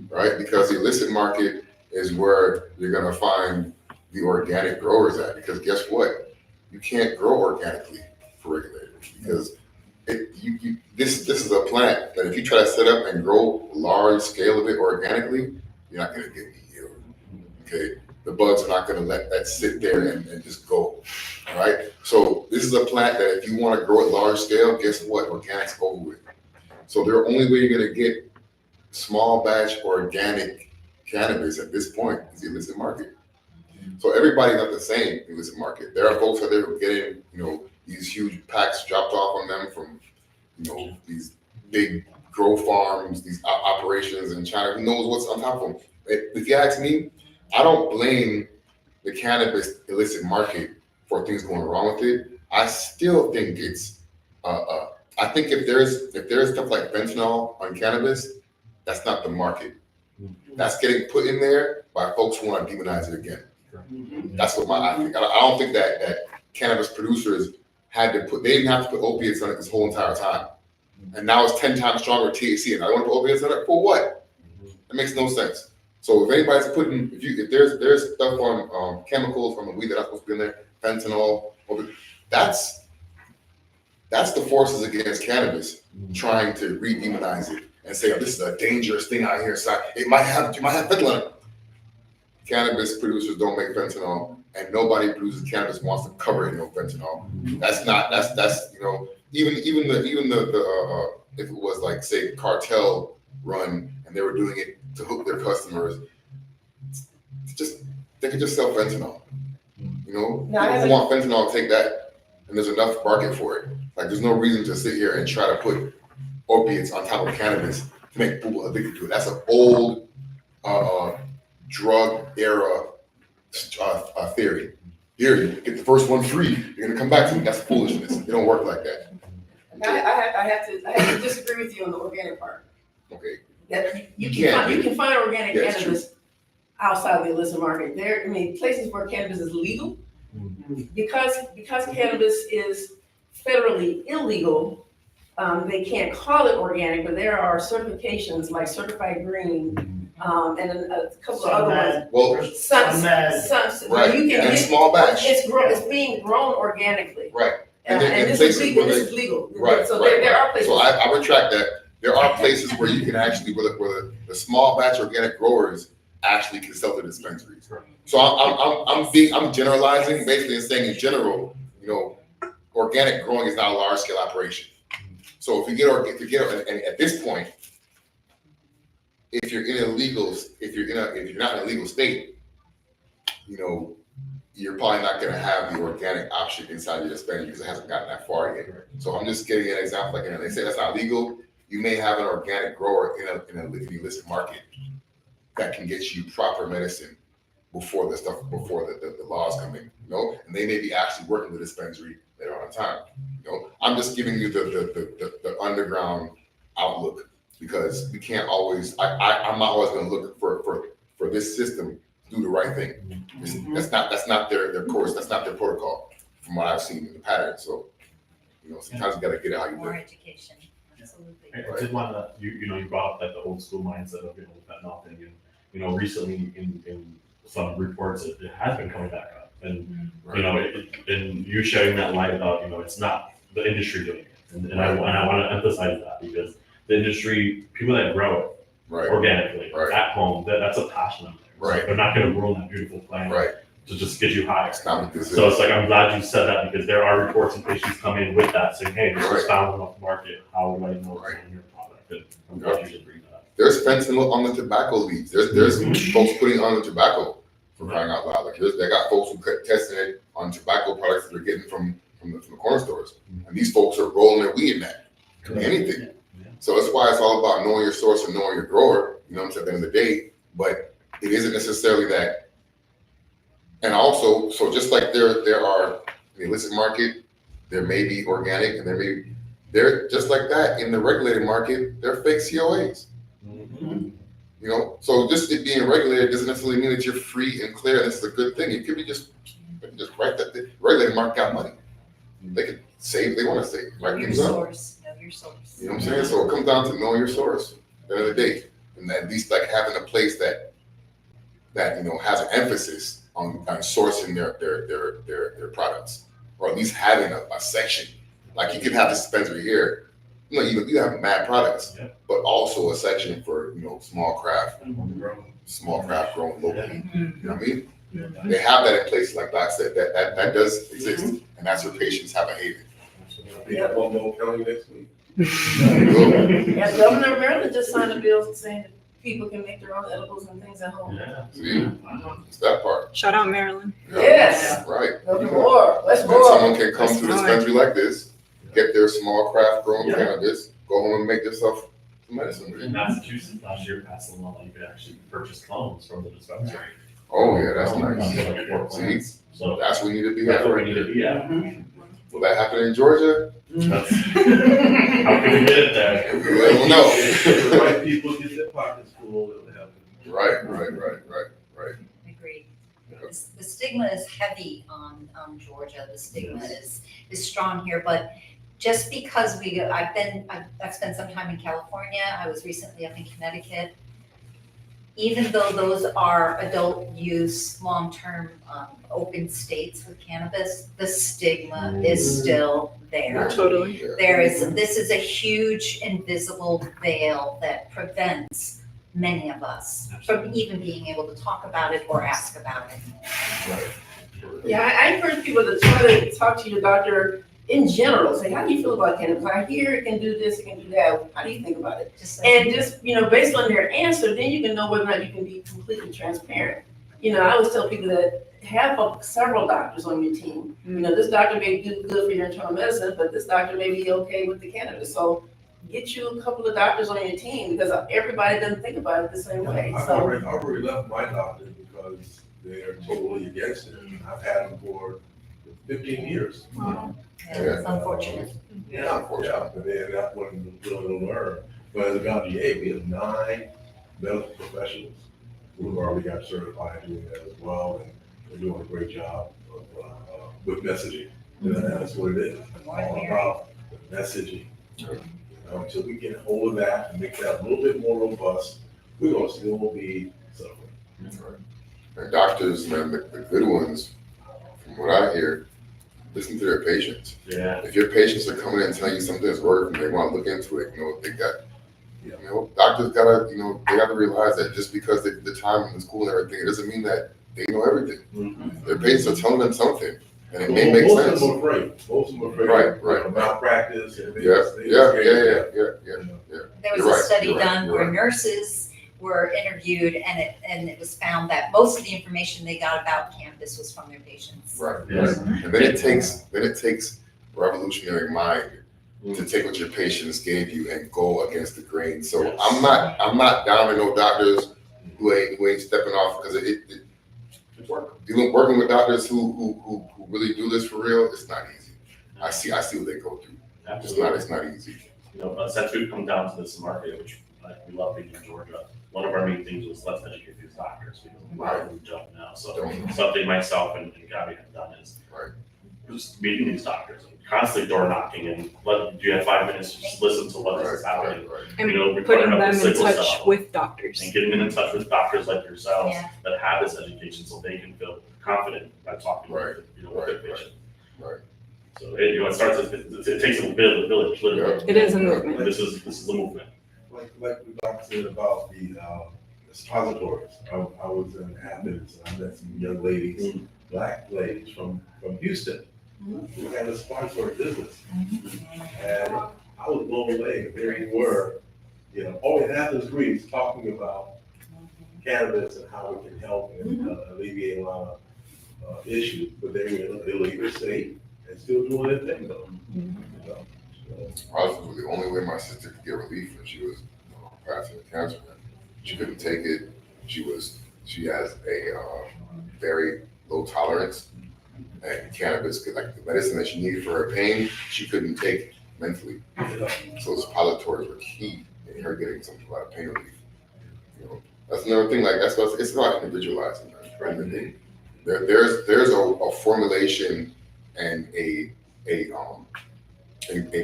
right? Because the illicit market is where you're going to find the organic growers at. Because guess what? You can't grow organically for regulators, because this is a plant that if you try to set up and grow a large scale of it organically, you're not going to get any yield. Okay, the bugs are not going to let that sit there and just go. All right. So this is a plant that if you want to grow at large scale, guess what? Organic's over with. So the only way you're going to get small batch organic cannabis at this point is the illicit market. So everybody's not the same in this market. There are folks out there who are getting, these huge packs dropped off on them from, these big grow farms, these operations in China. Who knows what's on top of them? If you ask me, I don't blame the cannabis illicit market for things going wrong with it. I still think it's, I think if there's stuff like fentanyl on cannabis, that's not the market. That's getting put in there by folks who want to demonize it again. That's what I think. I don't think that cannabis producers they didn't have to put opiates on it this whole entire time. And now it's 10 times stronger THC, and I want to put opiates on it for what? It makes no sense. So if anybody's putting, if there's stuff on chemicals from the weed that I'm supposed to be in there, fentanyl, that's the forces against cannabis trying to re-demonize it and say, oh, this is a dangerous thing out here. So you might have fentanyl in it. Cannabis producers don't make fentanyl, and nobody who produces cannabis wants to cover it in fentanyl. That's even the if it was like, say, cartel run and they were doing it to hook their customers, they could just sell fentanyl. People who want fentanyl, take that, and there's enough market for it. Like, there's no reason to sit here and try to put opiates on top of cannabis to make people addicted to it. That's an old drug era theory. Here, you get the first one free, you're gonna come back to me. That's foolishness. It don't work like that. I have to disagree with you on the organic part. Okay. That you can find organic cannabis. outside the illicit market. There, I mean, places where cannabis is legal, because cannabis is federally illegal, they can't call it organic, but there are certifications like certified green, and then a couple of other ones. Well, right, You can and get, small batch. it's being grown organically. Right. And there- this places is legal, where this is legal. Right, So right, there are places. So I retract that. There are places where you can actually, where the small batch organic growers actually can sell to dispensaries. So I'm generalizing, basically and saying in general, you know, organic growing is not a large scale operation. So if you get, and at this point, if you're not in a legal state, you know, you're probably not going to have the organic option inside your dispensary because it hasn't gotten that far yet. So I'm just getting an example. Like, they say that's not legal. You may have an organic grower in an illicit market that can get you proper medicine before the laws come in, you know, and they may be actually working with the dispensary later on in time. You know, I'm just giving you the underground outlook because we can't always. I'm not always going to look for this system to do the right thing. That's not their course. That's not their protocol, from what I've seen in the pattern. So, you know, sometimes you got to get it how you do More it. education, absolutely. I did want to, you brought up like the old school mindset of, the fentanyl thing, and, recently in some reports, it has been coming back up. And, and you sharing that light about, it's not the industry doing it. And I want to emphasize that because the industry, people that grow it organically at home, that's a passion of theirs. Right. They're not going to ruin that beautiful plant to just get you higher. Not what this So is. it's like, I'm glad you said that because there are reports and patients come in with that saying, hey, this was found off the market. How do I know it's on your product? And I'm glad you did bring that up. There's fentanyl on the tobacco leaves. There's folks putting on the tobacco for crying out loud. Like they got folks who testing it on tobacco products that they're getting from the corner stores. And these folks are rolling their weed in that. Could be anything. So that's why it's all about knowing your source and knowing your grower, you know what I'm saying, at the end of the day. But it isn't necessarily that. And also, so just like there are in the illicit market, there may be organic and they're just like that in the regulated market, they're fake COAs. You know, so just it being regulated doesn't necessarily mean that you're free and clear. This is a good thing. It could be just right that the regulated market got money. They could save, they want to save. Know your source, know your source. You know what I'm saying? So it comes down to knowing your source at the end of the day. And at least like having a place that has an emphasis on sourcing their products, or at least having a section. Like you could have this dispensary here, you have mad products, but also a section for small craft grown locally. You know what I mean? They have that in places like Doc said. That does exist, and that's where patients have a haven. We have one more county next week. And Governor Maryland just signed a bill saying that people can make their own edibles and things at home. See, it's that part. Shout out Maryland. Yes. Right. More. Let's And more. someone can come to a dispensary like this, get their small craft grown cannabis, go home and make themselves some medicine. In Massachusetts last year passed a law that you could actually purchase clones from the dispensary. Oh yeah, that's nice. Like 4 plants. See, So that's where we need to be that's at. where we need to be at. Will that happen in Georgia? That's, how can we get it there? We don't know. If the right people get their pockets full, it'll happen. Right. Agreed. The stigma is heavy on Georgia. The stigma is strong here, but just because I've spent some time in California. I was recently up in Connecticut. Even though those are adult use, long-term open states with cannabis, the stigma is still there. Totally. This is a huge invisible veil that prevents many of us from even being able to talk about it or ask about it. Yeah, I encourage people to try to talk to your doctor in general. Say, how do you feel about cannabis? I hear it can do this, it can do that. How do you think about it? And just, based on their answer, then you can know whether or not you can be completely transparent. I always tell people that have several doctors on your team. This doctor may do good for your internal medicine, but this doctor may be okay with the cannabis. So get you a couple of doctors on your team because everybody doesn't think about it the same way. I've already left my doctor because they're totally against it. I've had them for 15 years. Wow. It's unfortunate. But they're not willing to learn. But as a GA, we have 9 medical professionals We've already got certified doing that as well, and we're doing a great job of, with messaging. That's what it is. It's all about the messaging. Until we get hold of that and make that a little bit more robust, we're gonna still be suffering. And doctors, man, the good ones, from what I hear, listen to their patients. Yeah. If your patients are coming in and telling you something that's working, they want to look into it. They got, doctors gotta, they gotta realize that just because the time in the school and everything, it doesn't mean that they know everything. Mm-hmm. Their patients are telling them something, and it may make sense. Most of them are afraid. Most of them are afraid. Right. Malpractice. Yeah. There was You're a right, study you're right, done you're where right. nurses were interviewed, and it was found that most of the information they got about cannabis was from their patients. Right. Yes. And then it takes revolutionary mind to take what your patients gave you and go against the grain. So Yes. I'm not down to no doctors who ain't stepping off, because working with doctors who really do this for real, it's not easy. I see what they go through. Absolutely. It's not easy. Since we've come down to this market, which we love being in Georgia, one of our main things was let's educate these doctors, because a lot of them don't know. So something myself and Gabby have done is just meeting these doctors and constantly door knocking and do you have 5 minutes to just listen to what is happening? And we putting partner up them with in sickle touch cell with doctors. and getting them in touch with doctors like yourselves Yeah. that have this education, so they can feel confident by talking with their patient. Right. So it starts. It takes a village, literally. It is a movement. And this is a movement. Like the doctor said about the suppositories. I was in Athens and I met some young ladies, black ladies from Houston, who had a suppository business. And I was blown away. There you were, all in Athens, Greece, talking about cannabis and how it can help and alleviate a lot of issues. But they were in an illegal state and still doing their thing though. Honestly, the only way my sister could get relief when she was passing the cancer, she couldn't take it. She has a very low tolerance, and cannabis, like the medicine that she needed for her pain, she couldn't take mentally. So the suppositories were key in her getting some lot of pain relief. That's another thing. Like it's about individualizing. Right? There's a formulation and a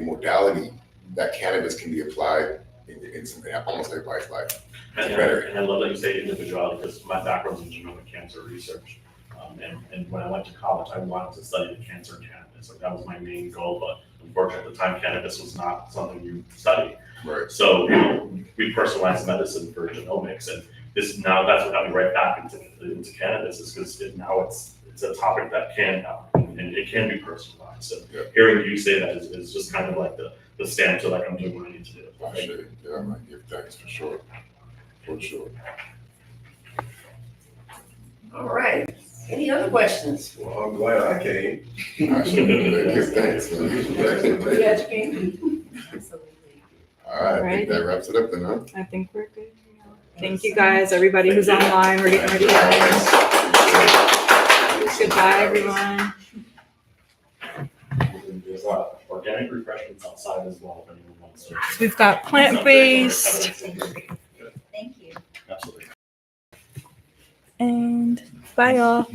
modality that cannabis can be applied in almost everybody's life. And I love that you say individuality, because my background's in genomic cancer research. And when I went to college, I wanted to study the cancer in cannabis. Like that was my main goal, but unfortunately at the time, cannabis was not something you studied. Right. So we personalized medicine for genomics, and that's what got me right back into cannabis, is because now it's a topic that can help and it can be personalized. So hearing you say that is just kind of like the stamp to like I'm doing what I need to do. Appreciate it. Yeah, I might give thanks for sure. For sure. All right. Any other questions? Well, I'm glad I came. I should give thanks. Yeah, you came. Absolutely. All right, I think that wraps it up then, huh? I think we're good. Thank you guys, everybody who's online. We're getting ready to end. Goodbye, everyone. There's a lot of organic refreshments outside as well if anyone wants to. We've got plant-based. Thank you. Absolutely. And bye, y'all.